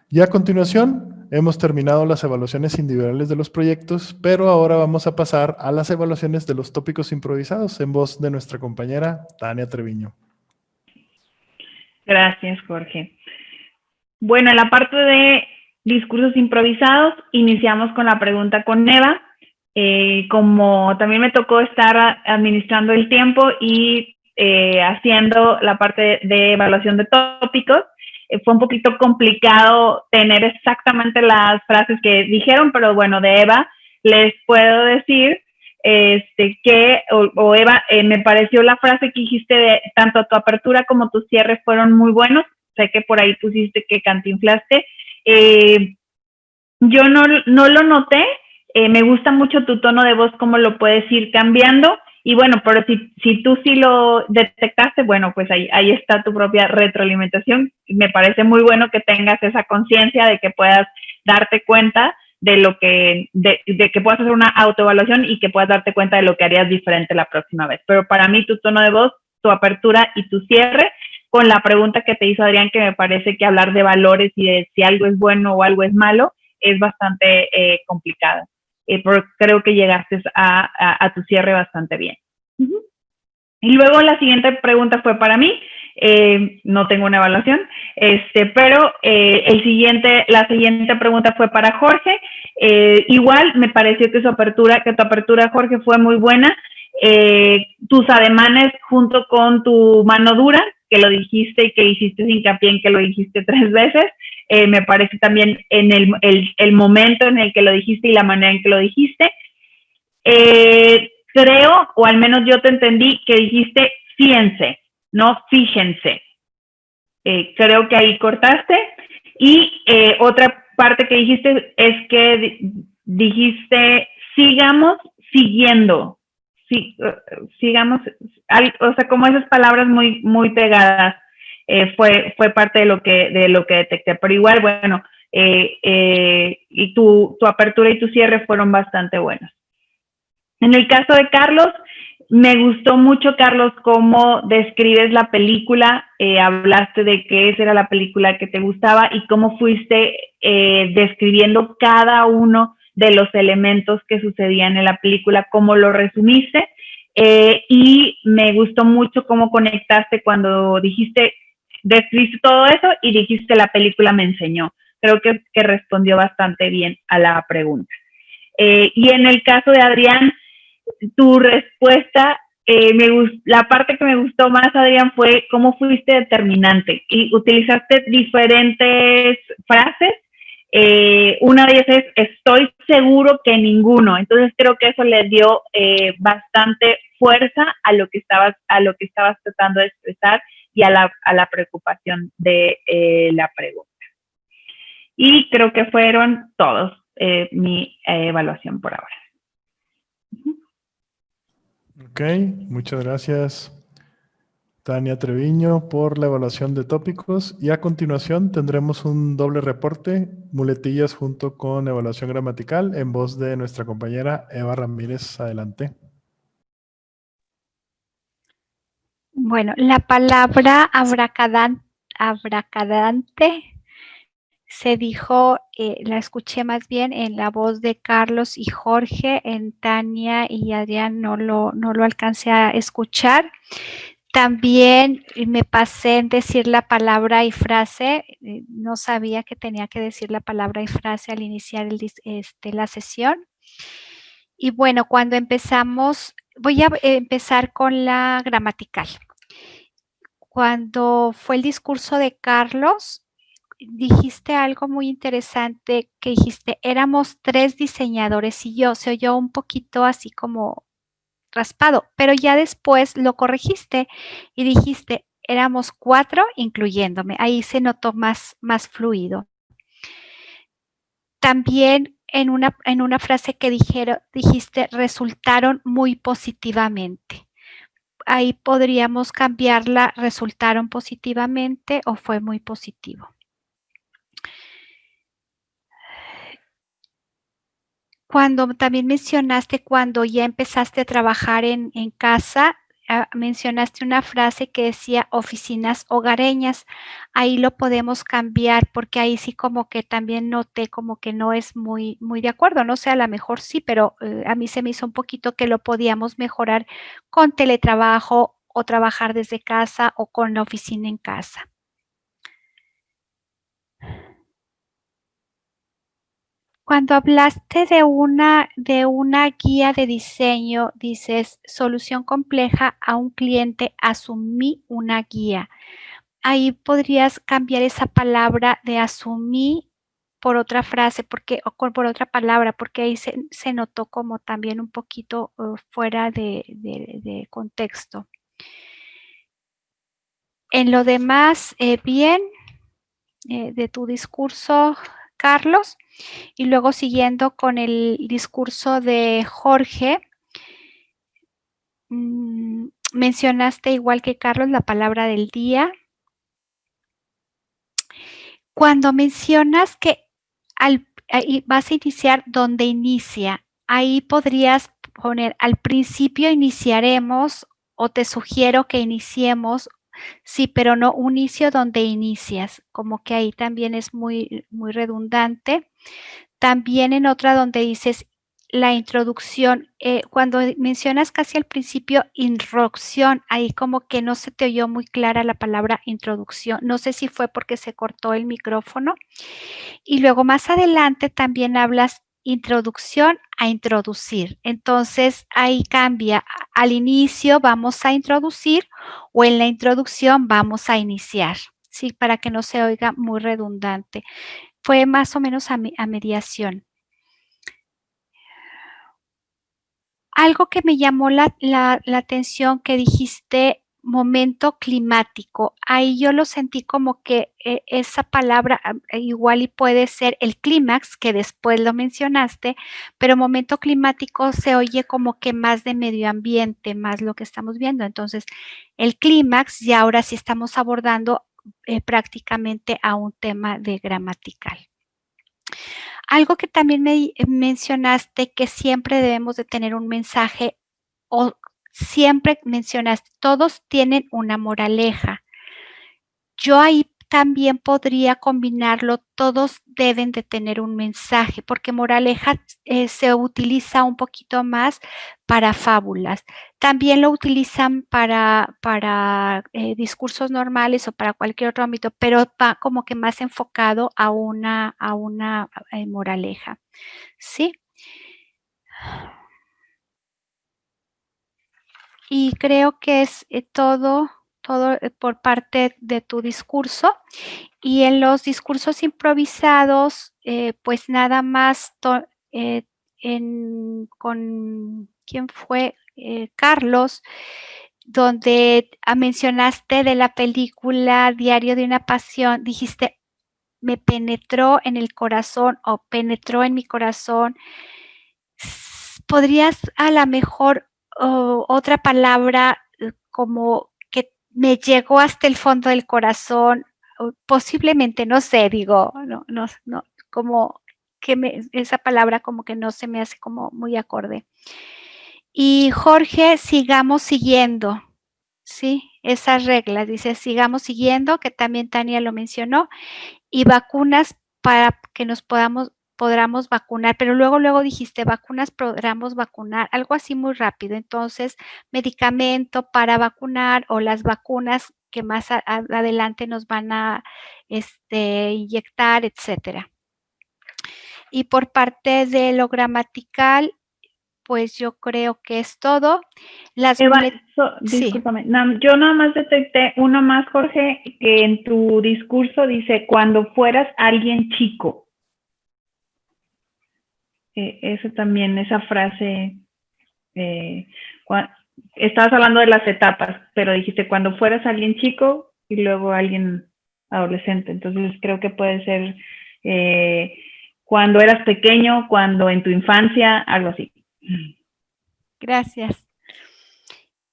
Y a continuación, hemos terminado las evaluaciones individuales de los proyectos, pero ahora vamos a pasar a las evaluaciones de los tópicos improvisados en voz de nuestra compañera Tania Treviño.
Gracias, Jorge. Bueno, en la parte de discursos improvisados, iniciamos con la pregunta con Eva. Como también me tocó estar administrando el tiempo y haciendo la parte de evaluación de tópicos, fue un poquito complicado tener exactamente las frases que dijeron, pero bueno, de Eva les puedo decir que Eva, me pareció la frase que dijiste de tanto tu apertura como tu cierre fueron muy buenos. Sé que por ahí pusiste que cantinflaste. Yo no lo noté. Me gusta mucho tu tono de voz, cómo lo puedes ir cambiando. Y bueno, pero si tú sí lo detectaste, bueno, pues ahí está tu propia retroalimentación. Me parece muy bueno que tengas esa conciencia de que puedas darte cuenta de que puedas hacer una autoevaluación y que puedas darte cuenta de lo que harías diferente la próxima vez. Pero para mí tu tono de voz, tu apertura y tu cierre, con la pregunta que te hizo Adrián, que me parece que hablar de valores y de si algo es bueno o algo es malo, es bastante complicado. Pero creo que llegaste a tu cierre bastante bien. Y luego la siguiente pregunta fue para mí. No tengo una evaluación, pero la siguiente pregunta fue para Jorge. Igual me pareció que tu apertura, Jorge, fue muy buena. Tus ademanes junto con tu mano dura, que lo dijiste y que hiciste hincapié en que lo dijiste 3 veces, me parece también en el momento en el que lo dijiste y la manera en que lo dijiste. Creo, o al menos yo te entendí, que dijiste fíjense, no fíjense. Creo que ahí cortaste. Y otra parte que dijiste es que dijiste sigamos siguiendo. Sigamos, o sea, como esas palabras muy, muy pegadas, fue parte de lo que detecté. Pero igual, bueno, y tu apertura y tu cierre fueron bastante buenos. En el caso de Carlos, me gustó mucho, Carlos, cómo describes la película. Hablaste de que esa era la película que te gustaba y cómo fuiste describiendo cada uno de los elementos que sucedían en la película, cómo lo resumiste. Y me gustó mucho cómo conectaste cuando describiste todo eso y dijiste la película me enseñó. Creo que respondió bastante bien a la pregunta. Y en el caso de Adrián, tu respuesta, la parte que me gustó más, Adrián, fue cómo fuiste determinante y utilizaste diferentes frases. Una de ellas es estoy seguro que ninguno. Entonces creo que eso le dio bastante fuerza a lo que estabas tratando de expresar y a la preocupación de la pregunta. Y creo que fueron todos mi evaluación por ahora.
Ok, muchas gracias, Tania Treviño, por la evaluación de tópicos. Y a continuación tendremos un doble reporte, muletillas junto con evaluación gramatical, en voz de nuestra compañera Eva Ramírez. Adelante.
Bueno, la palabra abracadante se dijo, la escuché más bien en la voz de Carlos y Jorge. En Tania y Adrián no lo alcancé a escuchar. También me pasé en decir la palabra y frase, no sabía que tenía que decir la palabra y frase al iniciar la sesión. Y bueno, cuando empezamos, voy a empezar con la gramatical. Cuando fue el discurso de Carlos, dijiste algo muy interesante, que dijiste, éramos 3 diseñadores y yo, se oyó un poquito así como raspado, pero ya después lo corregiste y dijiste, éramos 4 incluyéndome, ahí se notó más fluido. También en una frase que dijiste, resultaron muy positivamente. Ahí podríamos cambiarla, resultaron positivamente o fue muy positivo. Cuando también mencionaste cuando ya empezaste a trabajar en casa, mencionaste una frase que decía oficinas hogareñas. Ahí lo podemos cambiar porque ahí sí como que también noté como que no es muy de acuerdo. No sé, a lo mejor sí, pero a mí se me hizo un poquito que lo podíamos mejorar con teletrabajo o trabajar desde casa o con la oficina en casa. Cuando hablaste de una guía de diseño, dices, solución compleja a un cliente, asumí una guía. Ahí podrías cambiar esa palabra de asumí por otra frase, por otra palabra, porque ahí se notó como también un poquito fuera de contexto. En lo demás, bien, de tu discurso, Carlos. Y luego siguiendo con el discurso de Jorge, mencionaste igual que Carlos la palabra del día. Cuando mencionas que vas a iniciar donde inicia, ahí podrías poner al principio iniciaremos o te sugiero que iniciemos, sí, pero no un inicio donde inicias, como que ahí también es muy redundante. También en otra donde dices la introducción, cuando mencionas casi al principio introducción, ahí como que no se te oyó muy clara la palabra introducción. No sé si fue porque se cortó el micrófono. Y luego más adelante también hablas introducción a introducir. Entonces ahí cambia. Al inicio vamos a introducir o en la introducción vamos a iniciar. Sí, para que no se oiga muy redundante. Fue más o menos a mediación. Algo que me llamó la atención que dijiste, momento climático. Ahí yo lo sentí como que esa palabra igual y puede ser el clímax, que después lo mencionaste, pero momento climático se oye como que más de medio ambiente, más lo que estamos viendo. Entonces, el clímax ya ahora sí estamos abordando prácticamente a un tema de gramatical. Algo que también me mencionaste, que siempre debemos de tener un mensaje, o siempre mencionaste, todos tienen una moraleja. Yo ahí también podría combinarlo, todos deben de tener un mensaje, porque moraleja se utiliza un poquito más para fábulas. También lo utilizan para discursos normales o para cualquier otro ámbito, pero va como que más enfocado a una moraleja. ¿Sí? Y creo que es todo por parte de tu discurso. Y en los discursos improvisados, pues nada más con ¿quién fue? Carlos, donde mencionaste de la película Diario de una Pasión, dijiste, me penetró en el corazón o penetró en mi corazón. Podrías a lo mejor otra palabra como que me llegó hasta el fondo del corazón, posiblemente, no sé, digo, no, como que esa palabra como que no se me hace como muy acorde. Y Jorge, sigamos siguiendo, ¿sí? Esas reglas, dice, sigamos siguiendo, que también Tania lo mencionó, y vacunas para que nos podamos podamos vacunar, pero luego dijiste vacunas, podamos vacunar, algo así muy rápido. Entonces, medicamento para vacunar o las vacunas que más adelante nos van a inyectar, etcétera. Y por parte de lo gramatical, pues yo creo que es todo.
Eva,
sí.
discúlpame, yo nada más detecté uno más, Jorge, que en tu discurso dice, cuando fueras alguien chico. Eso también, esa frase, estabas hablando de las etapas, pero dijiste cuando fueras alguien chico y luego alguien adolescente. Entonces creo que puede ser cuando eras pequeño, cuando en tu infancia, algo así.
Gracias.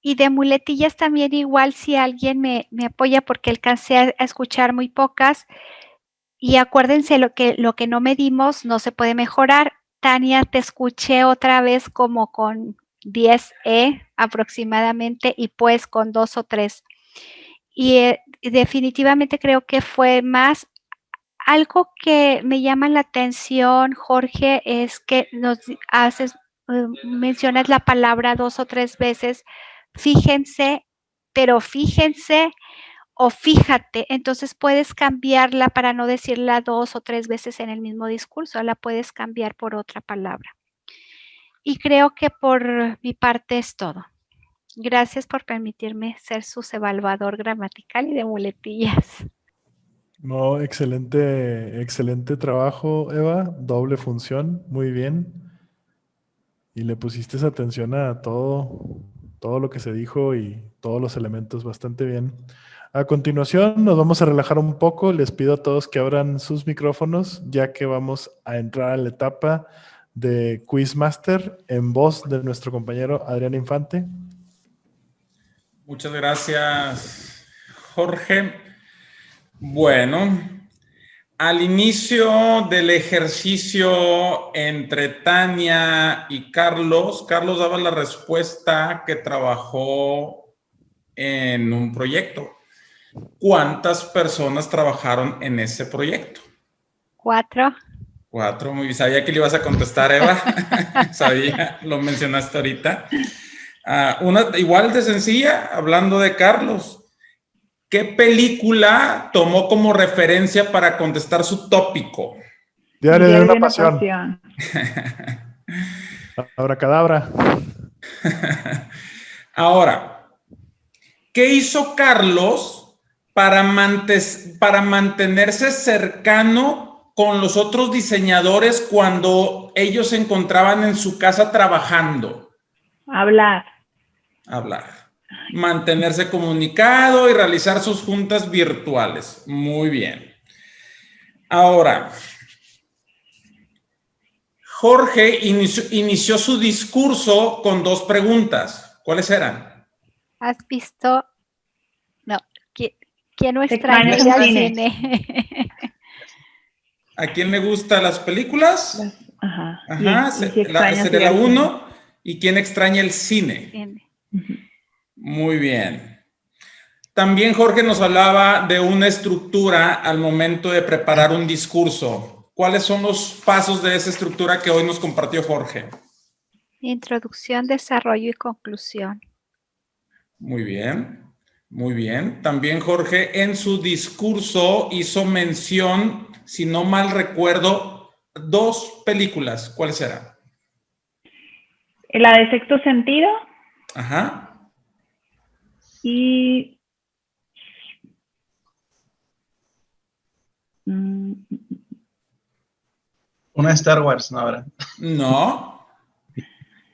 Y de muletillas también igual si alguien me apoya porque alcancé a escuchar muy pocas. Y acuérdense lo que no medimos no se puede mejorar. Tania, te escuché otra vez como con 10E aproximadamente y pues con 2 o 3. Y definitivamente creo que fue más. Algo que me llama la atención, Jorge, es que nos mencionas la palabra 2 o 3 veces. Fíjense, pero fíjense o fíjate, entonces puedes cambiarla para no decirla 2 o 3 veces en el mismo discurso, la puedes cambiar por otra palabra. Y creo que por mi parte es todo. Gracias por permitirme ser su evaluador gramatical y de muletillas.
No, excelente trabajo, Eva. Doble función, muy bien. Y le pusiste esa atención a todo lo que se dijo y todos los elementos bastante bien. A continuación nos vamos a relajar un poco. Les pido a todos que abran sus micrófonos, ya que vamos a entrar a la etapa de Quizmaster en voz de nuestro compañero Adrián Infante.
Muchas gracias, Jorge. Bueno, al inicio del ejercicio entre Tania y Carlos daba la respuesta que trabajó en un proyecto. ¿Cuántas personas trabajaron en ese proyecto?
4.
4, muy bien. Sabía que le ibas a contestar, Eva. Sabía, lo mencionaste ahorita. Una igual de sencilla, hablando de Carlos. ¿Qué película tomó como referencia para contestar su tópico?
Diario de una pasión. Abracadabra.
Ahora, ¿qué hizo Carlos para mantenerse cercano con los otros diseñadores cuando ellos se encontraban en su casa trabajando?
Hablar.
Mantenerse comunicado y realizar sus juntas virtuales. Muy bien. Ahora, Jorge inició su discurso con 2 preguntas. ¿Cuáles eran?
¿Has visto? No. ¿Quién no extraña ir al cine?
¿A quién le gustan las películas?
Ajá.
Sería la 1. ¿Y quién extraña el cine?
Cine.
Muy bien. También Jorge nos hablaba de una estructura al momento de preparar un discurso. ¿Cuáles son los pasos de esa estructura que hoy nos compartió Jorge?
Introducción, desarrollo y conclusión.
Muy bien, muy bien. También Jorge en su discurso hizo mención, si no mal recuerdo, 2 películas. ¿Cuáles eran?
La de Sexto Sentido.
Ajá.
Y
una Star Wars, ¿no habrá?
No.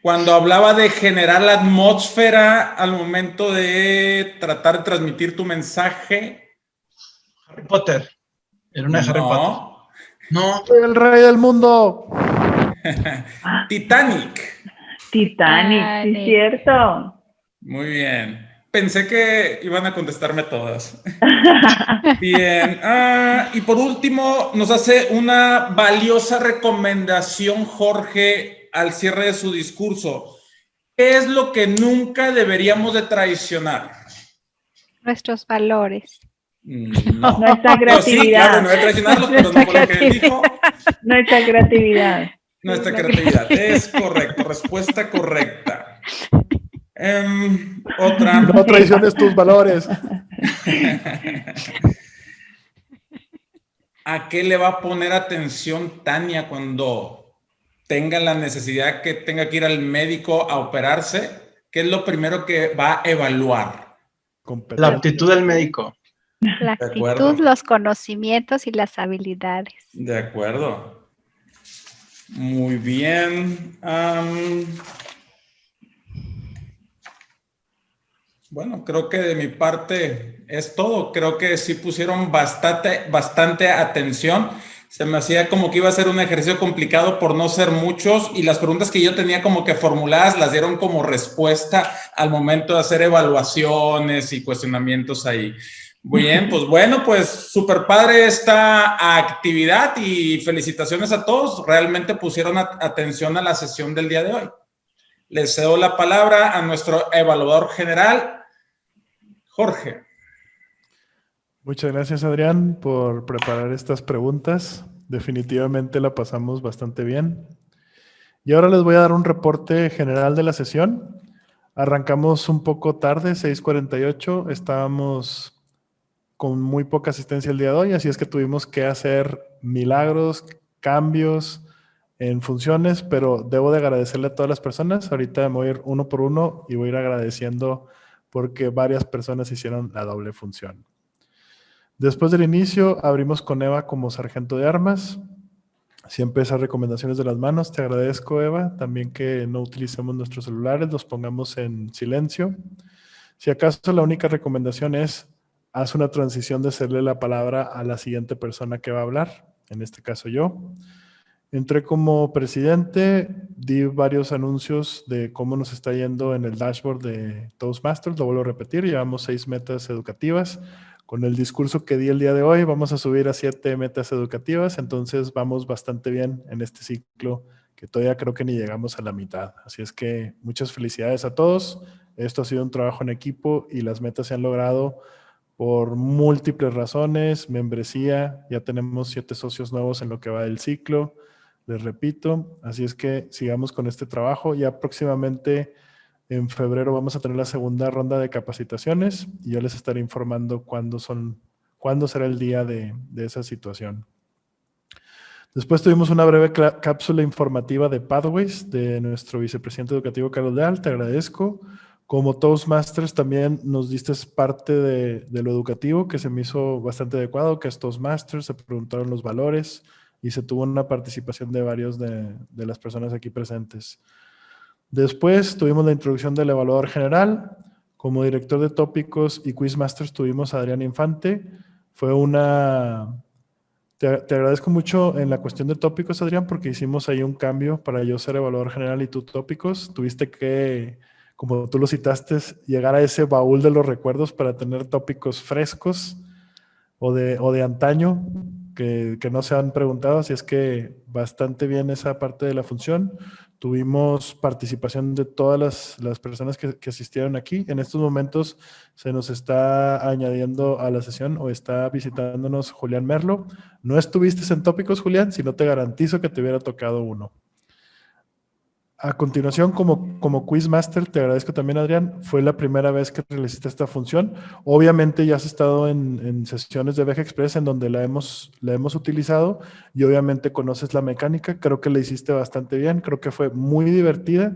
Cuando hablaba de generar la atmósfera al momento de tratar de transmitir tu mensaje.
Harry Potter. Era una de Harry Potter. No.
Soy el rey del mundo.
Titanic.
Sí, es cierto.
Muy bien. Pensé que iban a contestarme todas. Bien. Y por último, nos hace una valiosa recomendación, Jorge, al cierre de su discurso. ¿Qué es lo que nunca deberíamos de traicionar?
Nuestros valores.
No.
Nuestra
No, sí,
creatividad.
claro, no voy a traicionarlos, pero no fue lo que él dijo.
Nuestra creatividad.
Nuestra creatividad. Es correcto. Respuesta correcta. Otra.
No traiciones tus valores.
¿A qué le va a poner atención Tania cuando tenga la necesidad que tenga que ir al médico a operarse? ¿Qué es lo primero que va a evaluar?
La aptitud del médico.
La
De acuerdo.
actitud, los conocimientos y las habilidades.
De acuerdo. Muy bien. Bueno, creo que de mi parte es todo. Creo que sí pusieron bastante atención. Se me hacía como que iba a ser un ejercicio complicado por no ser muchos y las preguntas que yo tenía como que formuladas las dieron como respuesta al momento de hacer evaluaciones y cuestionamientos ahí. Muy bien, pues bueno, pues súper padre esta actividad y felicitaciones a todos. Realmente pusieron atención a la sesión del día de hoy. Les cedo la palabra a nuestro evaluador general, Jorge.
Muchas gracias, Adrián, por preparar estas preguntas. Definitivamente la pasamos bastante bien. Y ahora les voy a dar un reporte general de la sesión. Arrancamos un poco tarde, 6:48. Estábamos con muy poca asistencia el día de hoy, así es que tuvimos que hacer milagros, cambios en funciones, pero debo de agradecerle a todas las personas. Ahorita me voy a ir uno por uno y voy a ir agradeciendo porque varias personas hicieron la doble función. Después del inicio, abrimos con Eva como sargento de armas. Siempre esas recomendaciones de las manos. Te agradezco, Eva. También que no utilicemos nuestros celulares, los pongamos en silencio. Si acaso la única recomendación es, haz una transición de cederle la palabra a la siguiente persona que va a hablar, en este caso yo. Entré como presidente, di varios anuncios de cómo nos está yendo en el dashboard de Toastmasters. Lo vuelvo a repetir, llevamos 6 metas educativas. Con el discurso que di el día de hoy, vamos a subir a 7 metas educativas, entonces vamos bastante bien en este ciclo, que todavía creo que ni llegamos a la mitad. Así es que muchas felicidades a todos. Esto ha sido un trabajo en equipo y las metas se han logrado por múltiples razones. Membresía, ya tenemos 7 socios nuevos en lo que va del ciclo, les repito. Así es que sigamos con este trabajo. Ya próximamente en febrero vamos a tener la segunda ronda de capacitaciones y yo les estaré informando cuándo será el día de esa situación. Después tuvimos una breve cápsula informativa de Pathways de nuestro vicepresidente educativo Carlos Leal, te agradezco. Como Toastmasters también nos diste parte de lo educativo que se me hizo bastante adecuado, que es Toastmasters, se preguntaron los valores y se tuvo una participación de varios de las personas aquí presentes. Después tuvimos la introducción del evaluador general. Como director de tópicos y Quizmasters tuvimos a Adrián Infante. Fue una... Te agradezco mucho en la cuestión de tópicos, Adrián, porque hicimos ahí un cambio para yo ser evaluador general y tú tópicos. Tuviste que, como tú lo citaste, llegar a ese baúl de los recuerdos para tener tópicos frescos o de antaño que no se han preguntado. Así es que bastante bien esa parte de la función. Tuvimos participación de todas las personas que asistieron aquí. En estos momentos se nos está añadiendo a la sesión o está visitándonos Julián Merlo. No estuviste en tópicos, Julián, sino te garantizo que te hubiera tocado uno. A continuación, como Quizmaster, te agradezco también, Adrián. Fue la primera vez que realizaste esta función. Obviamente ya has estado en sesiones de VG Express en donde la hemos utilizado y obviamente conoces la mecánica. Creo que la hiciste bastante bien. Creo que fue muy divertida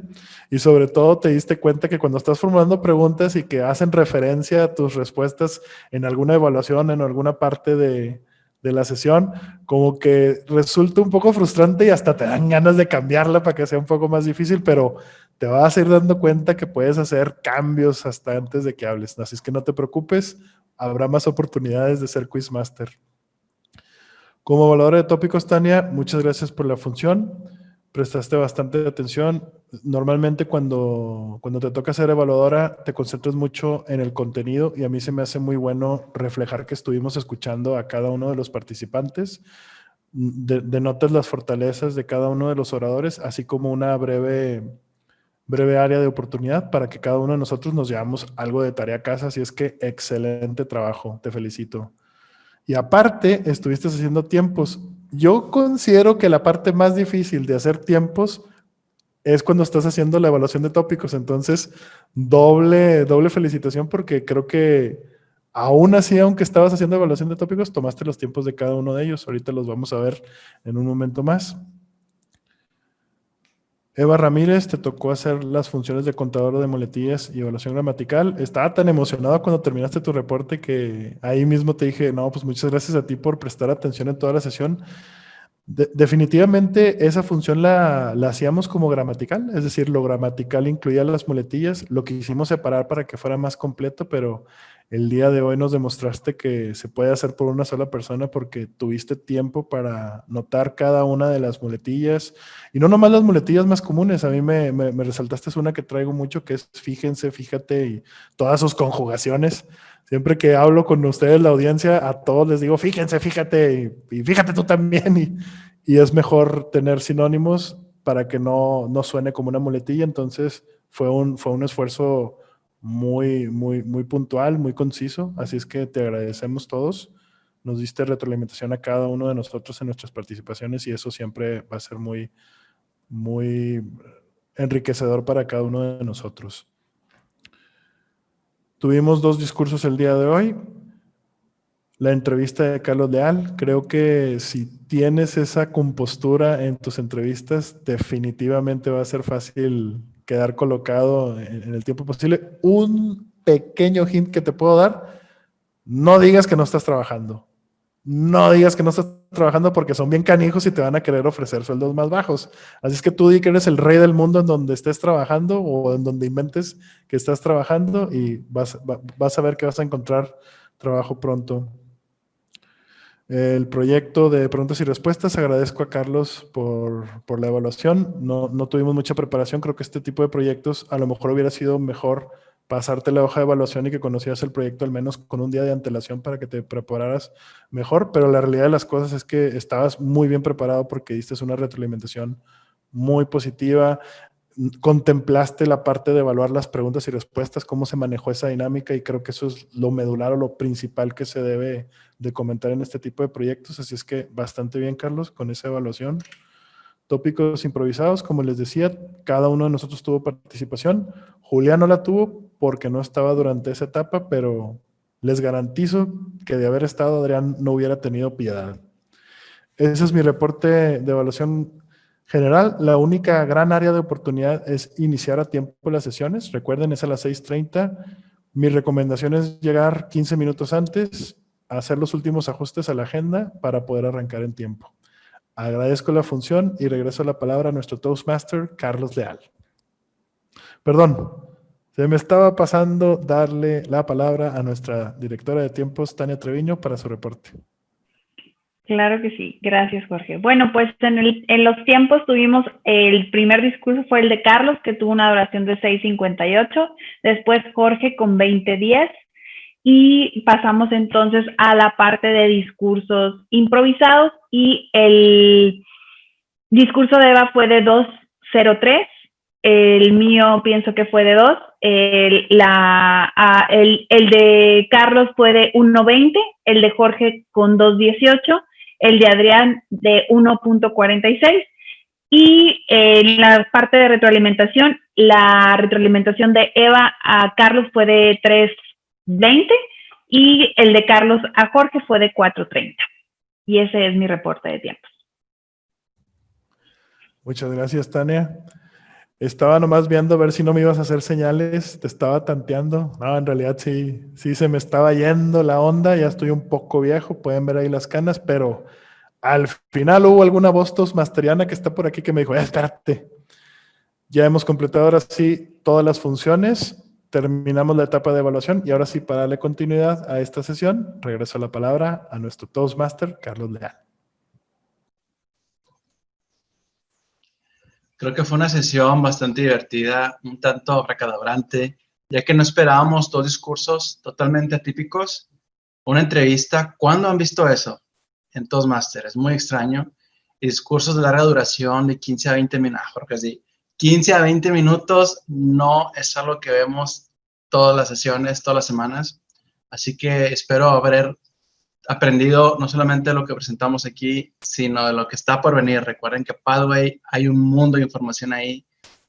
y sobre todo te diste cuenta que cuando estás formulando preguntas y que hacen referencia a tus respuestas en alguna evaluación, en alguna parte de la sesión, como que resulta un poco frustrante y hasta te dan ganas de cambiarla para que sea un poco más difícil, pero te vas a ir dando cuenta que puedes hacer cambios hasta antes de que hables. Así es que no te preocupes, habrá más oportunidades de ser Quizmaster. Como evaluadora de tópicos, Tania, muchas gracias por la función. Prestaste bastante atención. Normalmente cuando te toca ser evaluadora te concentras mucho en el contenido y a mí se me hace muy bueno reflejar que estuvimos escuchando a cada uno de los participantes. Denotas las fortalezas de cada uno de los oradores, así como una breve breve área de oportunidad para que cada uno de nosotros nos llevamos algo de tarea a casa. Así es que excelente trabajo, te felicito. Y aparte, estuviste haciendo tiempos. Yo considero que la parte más difícil de hacer tiempos es cuando estás haciendo la evaluación de tópicos. Entonces, doble felicitación porque creo que aún así, aunque estabas haciendo evaluación de tópicos, tomaste los tiempos de cada uno de ellos. Ahorita los vamos a ver en un momento más. Eva Ramírez, te tocó hacer las funciones de contador de muletillas y evaluación gramatical. Estaba tan emocionado cuando terminaste tu reporte que ahí mismo te dije, no, pues muchas gracias a ti por prestar atención en toda la sesión. Definitivamente esa función la hacíamos como gramatical, es decir, lo gramatical incluía las muletillas, lo que hicimos separar para que fuera más completo, pero el día de hoy nos demostraste que se puede hacer por una sola persona porque tuviste tiempo para notar cada una de las muletillas y no nomás las muletillas más comunes. A mí me resaltaste una que traigo mucho que es fíjense, fíjate y todas sus conjugaciones. Siempre que hablo con ustedes, la audiencia, a todos les digo, fíjense, fíjate, y fíjate tú también. Y es mejor tener sinónimos para que no suene como una muletilla. Entonces, fue un esfuerzo muy puntual, muy conciso. Así es que te agradecemos todos. Nos diste retroalimentación a cada uno de nosotros en nuestras participaciones y eso siempre va a ser muy enriquecedor para cada uno de nosotros. Tuvimos 2 discursos el día de hoy. La entrevista de Carlos Leal. Creo que si tienes esa compostura en tus entrevistas, definitivamente va a ser fácil quedar colocado en el tiempo posible. Un pequeño hint que te puedo dar, no digas que no estás trabajando. No digas que no estás trabajando porque son bien canijos y te van a querer ofrecer sueldos más bajos. Así es que tú di que eres el rey del mundo en donde estés trabajando o en donde inventes que estás trabajando y vas a ver que vas a encontrar trabajo pronto. El proyecto de preguntas y respuestas, agradezco a Carlos por la evaluación. No tuvimos mucha preparación, creo que este tipo de proyectos a lo mejor hubiera sido mejor pasarte la hoja de evaluación y que conocieras el proyecto al menos con un día de antelación para que te prepararas mejor, pero la realidad de las cosas es que estabas muy bien preparado porque diste una retroalimentación muy positiva, contemplaste la parte de evaluar las preguntas y respuestas, cómo se manejó esa dinámica y creo que eso es lo medular o lo principal que se debe de comentar en este tipo de proyectos, así es que bastante bien, Carlos, con esa evaluación. Tópicos improvisados, como les decía, cada uno de nosotros tuvo participación. Julián no la tuvo porque no estaba durante esa etapa, pero les garantizo que de haber estado, Adrián no hubiera tenido piedad. Ese es mi reporte de evaluación general. La única gran área de oportunidad es iniciar a tiempo las sesiones. Recuerden, es a las 6:30. Mi recomendación es llegar 15 minutos antes, hacer los últimos ajustes a la agenda para poder arrancar en tiempo. Agradezco la función y regreso la palabra a nuestro Toastmaster, Carlos Leal. Perdón, se me estaba pasando darle la palabra a nuestra directora de tiempos, Tania Treviño, para su reporte.
Claro que sí, gracias Jorge. Bueno, pues en los tiempos tuvimos el primer discurso fue el de Carlos, que tuvo una duración de 6:58, después Jorge con 20:10 y pasamos entonces a la parte de discursos improvisados y el discurso de Eva fue de 2:03, el mío pienso que fue de 2, el de Carlos fue de 1:20, el de Jorge con 2:18, el de Adrián de 1:46 y en la parte de retroalimentación, la retroalimentación de Eva a Carlos fue de 3:20 y el de Carlos a Jorge fue de 4:30. Y ese es mi reporte de tiempos.
Muchas gracias, Tania. Estaba nomás viendo a ver si no me ibas a hacer señales, te estaba tanteando. No, en realidad sí se me estaba yendo la onda, ya estoy un poco viejo, pueden ver ahí las canas, pero al final hubo alguna voz toastmasteriana que está por aquí que me dijo, espérate, ya hemos completado ahora sí todas las funciones, terminamos la etapa de evaluación y ahora sí, para darle continuidad a esta sesión, regreso la palabra a nuestro Toastmaster, Carlos Leal.
Creo que fue una sesión bastante divertida, un tanto abracadabrante, ya que no esperábamos 2 discursos totalmente atípicos. Una entrevista, ¿cuándo han visto eso? En Toastmasters, es muy extraño. Y discursos de larga duración, de 15 a 20 minutos, porque sí, 15 a 20 minutos no es algo que vemos todas las sesiones, todas las semanas. Así que espero haber aprendido no solamente de lo que presentamos aquí, sino de lo que está por venir. Recuerden que Pathway, hay un mundo de información ahí,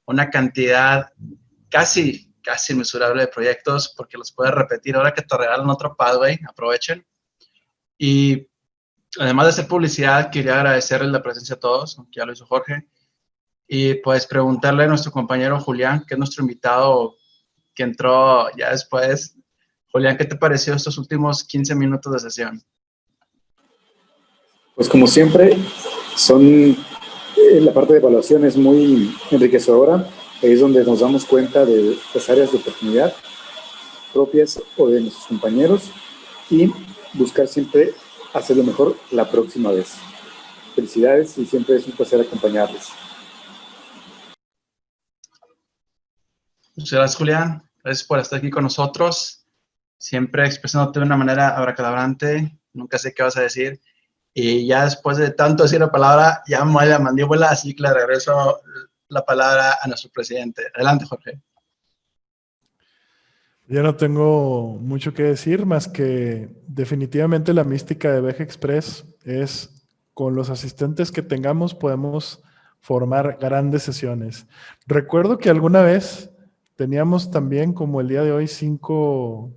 una cantidad casi inmesurable de proyectos, porque los puedes repetir. Ahora que te regalan otro Pathway, aprovechen. Y además de hacer publicidad, quería agradecerles la presencia a todos, aunque ya lo hizo Jorge, y pues preguntarle a nuestro compañero Julián, que es nuestro invitado que entró ya después. Julián, ¿qué te pareció estos últimos 15 minutos de sesión?
Pues como siempre, la parte de evaluación es muy enriquecedora. Ahí es donde nos damos cuenta de las áreas de oportunidad propias o de nuestros compañeros y buscar siempre hacerlo mejor la próxima vez. Felicidades y siempre es un placer acompañarles.
Muchas gracias, Julián. Gracias por estar aquí con nosotros. Siempre expresándote de una manera abracadabrante. Nunca sé qué vas a decir. Y ya después de tanto decir la palabra, ya me mueve la mandíbula, así que le regreso la palabra a nuestro presidente. Adelante, Jorge.
Ya no tengo mucho que decir, más que definitivamente la mística de VG Express es, con los asistentes que tengamos, podemos formar grandes sesiones. Recuerdo que alguna vez teníamos también, como el día de hoy, cinco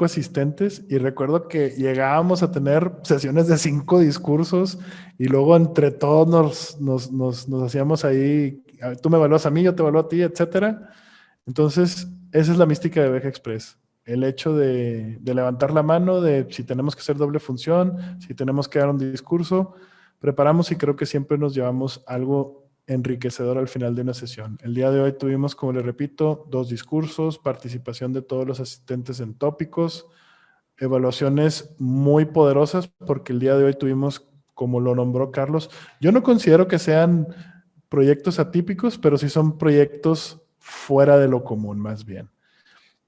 asistentes, y recuerdo que llegábamos a tener sesiones de 5 discursos y luego entre todos nos hacíamos ahí, tú me evalúas a mí, yo te evalúo a ti, etcétera. Entonces, esa es la mística de VG Express. El hecho de levantar la mano, de si tenemos que hacer doble función, si tenemos que dar un discurso, preparamos y creo que siempre nos llevamos algo enriquecedor al final de una sesión. El día de hoy tuvimos, como les repito, 2 discursos, participación de todos los asistentes en tópicos, evaluaciones muy poderosas, porque el día de hoy tuvimos, como lo nombró Carlos, yo no considero que sean proyectos atípicos, pero sí son proyectos fuera de lo común, más bien.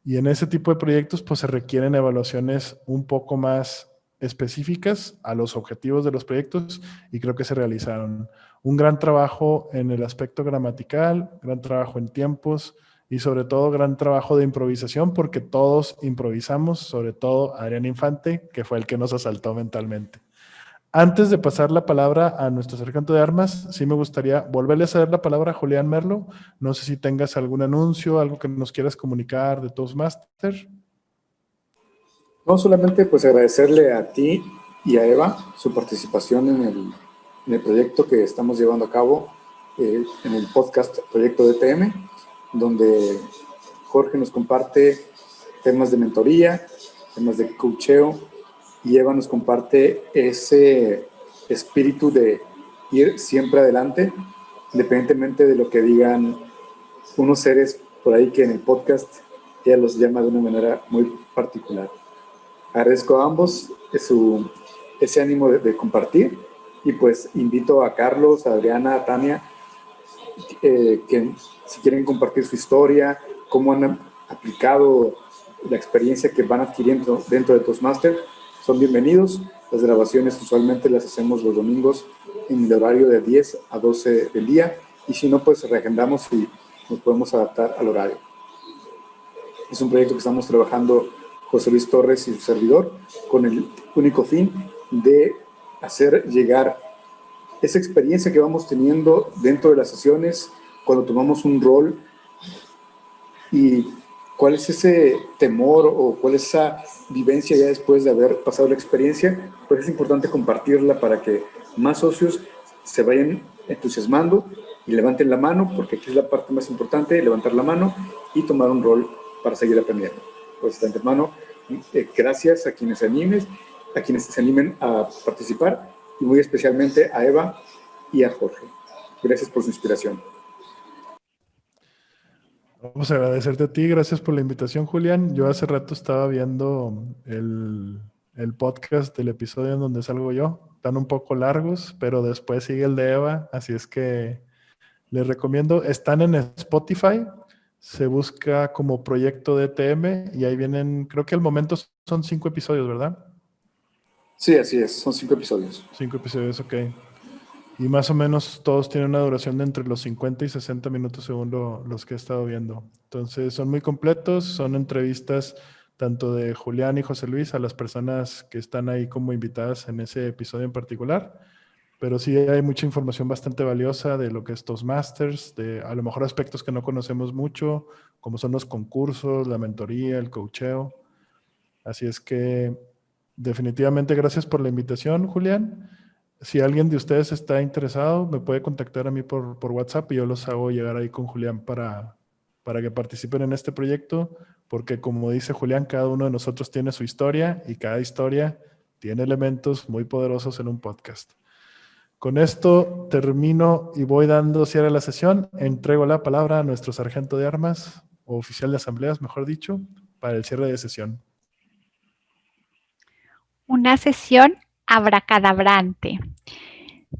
Y en ese tipo de proyectos, pues se requieren evaluaciones un poco más específicas a los objetivos de los proyectos y creo que se realizaron. Un gran trabajo en el aspecto gramatical, gran trabajo en tiempos y sobre todo gran trabajo de improvisación porque todos improvisamos, sobre todo Adrián Infante, que fue el que nos asaltó mentalmente. Antes de pasar la palabra a nuestro sargento de armas, sí me gustaría volverle a ceder la palabra a Julián Merlo. No sé si tengas algún anuncio, algo que nos quieras comunicar de Toastmaster.
No, solamente pues agradecerle a ti y a Eva su participación en el proyecto que estamos llevando a cabo, en el podcast Proyecto DTM, donde Jorge nos comparte temas de mentoría, temas de coacheo, y Eva nos comparte ese espíritu de ir siempre adelante, independientemente de lo que digan unos seres por ahí que en el podcast ella los llama de una manera muy particular. Agradezco a ambos ese ánimo de compartir y pues invito a Carlos, a Adriana, a Tania, que si quieren compartir su historia, cómo han aplicado la experiencia que van adquiriendo dentro de Toastmaster, son bienvenidos. Las grabaciones usualmente las hacemos los domingos en el horario de 10 a 12 del día y si no, pues reagendamos y nos podemos adaptar al horario. Es un proyecto que estamos trabajando José Luis Torres y su servidor con el único fin de hacer llegar esa experiencia que vamos teniendo dentro de las sesiones cuando tomamos un rol y cuál es ese temor o cuál es esa vivencia ya después de haber pasado la experiencia, pues es importante compartirla para que más socios se vayan entusiasmando y levanten la mano, porque aquí es la parte más importante, levantar la mano y tomar un rol para seguir aprendiendo. Pues de antemano, gracias a quienes se animen a participar y muy especialmente a Eva y a Jorge. Gracias por su inspiración.
Vamos a agradecerte a ti, gracias por la invitación, Julián. Yo hace rato estaba viendo el podcast del episodio en donde salgo yo. Están un poco largos, pero después sigue el de Eva, así es que les recomiendo. Están en Spotify, se busca como Proyecto DTM y ahí vienen, creo que al momento son 5 episodios, ¿verdad?
Sí, así es, son 5 episodios.
5 episodios, ok. y más o menos todos tienen una duración de entre los 50 y 60 minutos según los que he estado viendo. Entonces son muy completos, son entrevistas tanto de Julián y José Luis a las personas que están ahí como invitadas en ese episodio en particular, pero sí hay mucha información bastante valiosa de lo que es Toastmasters, de a lo mejor aspectos que no conocemos mucho, como son los concursos, la mentoría, el coacheo. Así es que definitivamente gracias por la invitación, Julián. Si alguien de ustedes está interesado, me puede contactar a mí por WhatsApp y yo los hago llegar ahí con Julián para que participen en este proyecto, porque como dice Julián, cada uno de nosotros tiene su historia y cada historia tiene elementos muy poderosos en un podcast. Con esto termino y voy dando cierre a la sesión. Entrego la palabra a nuestro sargento de armas, o oficial de asambleas, mejor dicho, para el cierre de sesión.
Una sesión abracadabrante.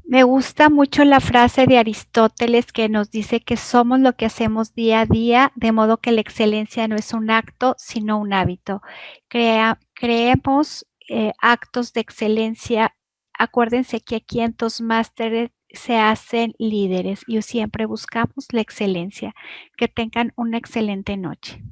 Me gusta mucho la frase de Aristóteles que nos dice que somos lo que hacemos día a día, de modo que la excelencia no es un acto, sino un hábito. Creemos actos de excelencia. Acuérdense que aquí en Toastmasters se hacen líderes y siempre buscamos la excelencia. Que tengan una excelente noche.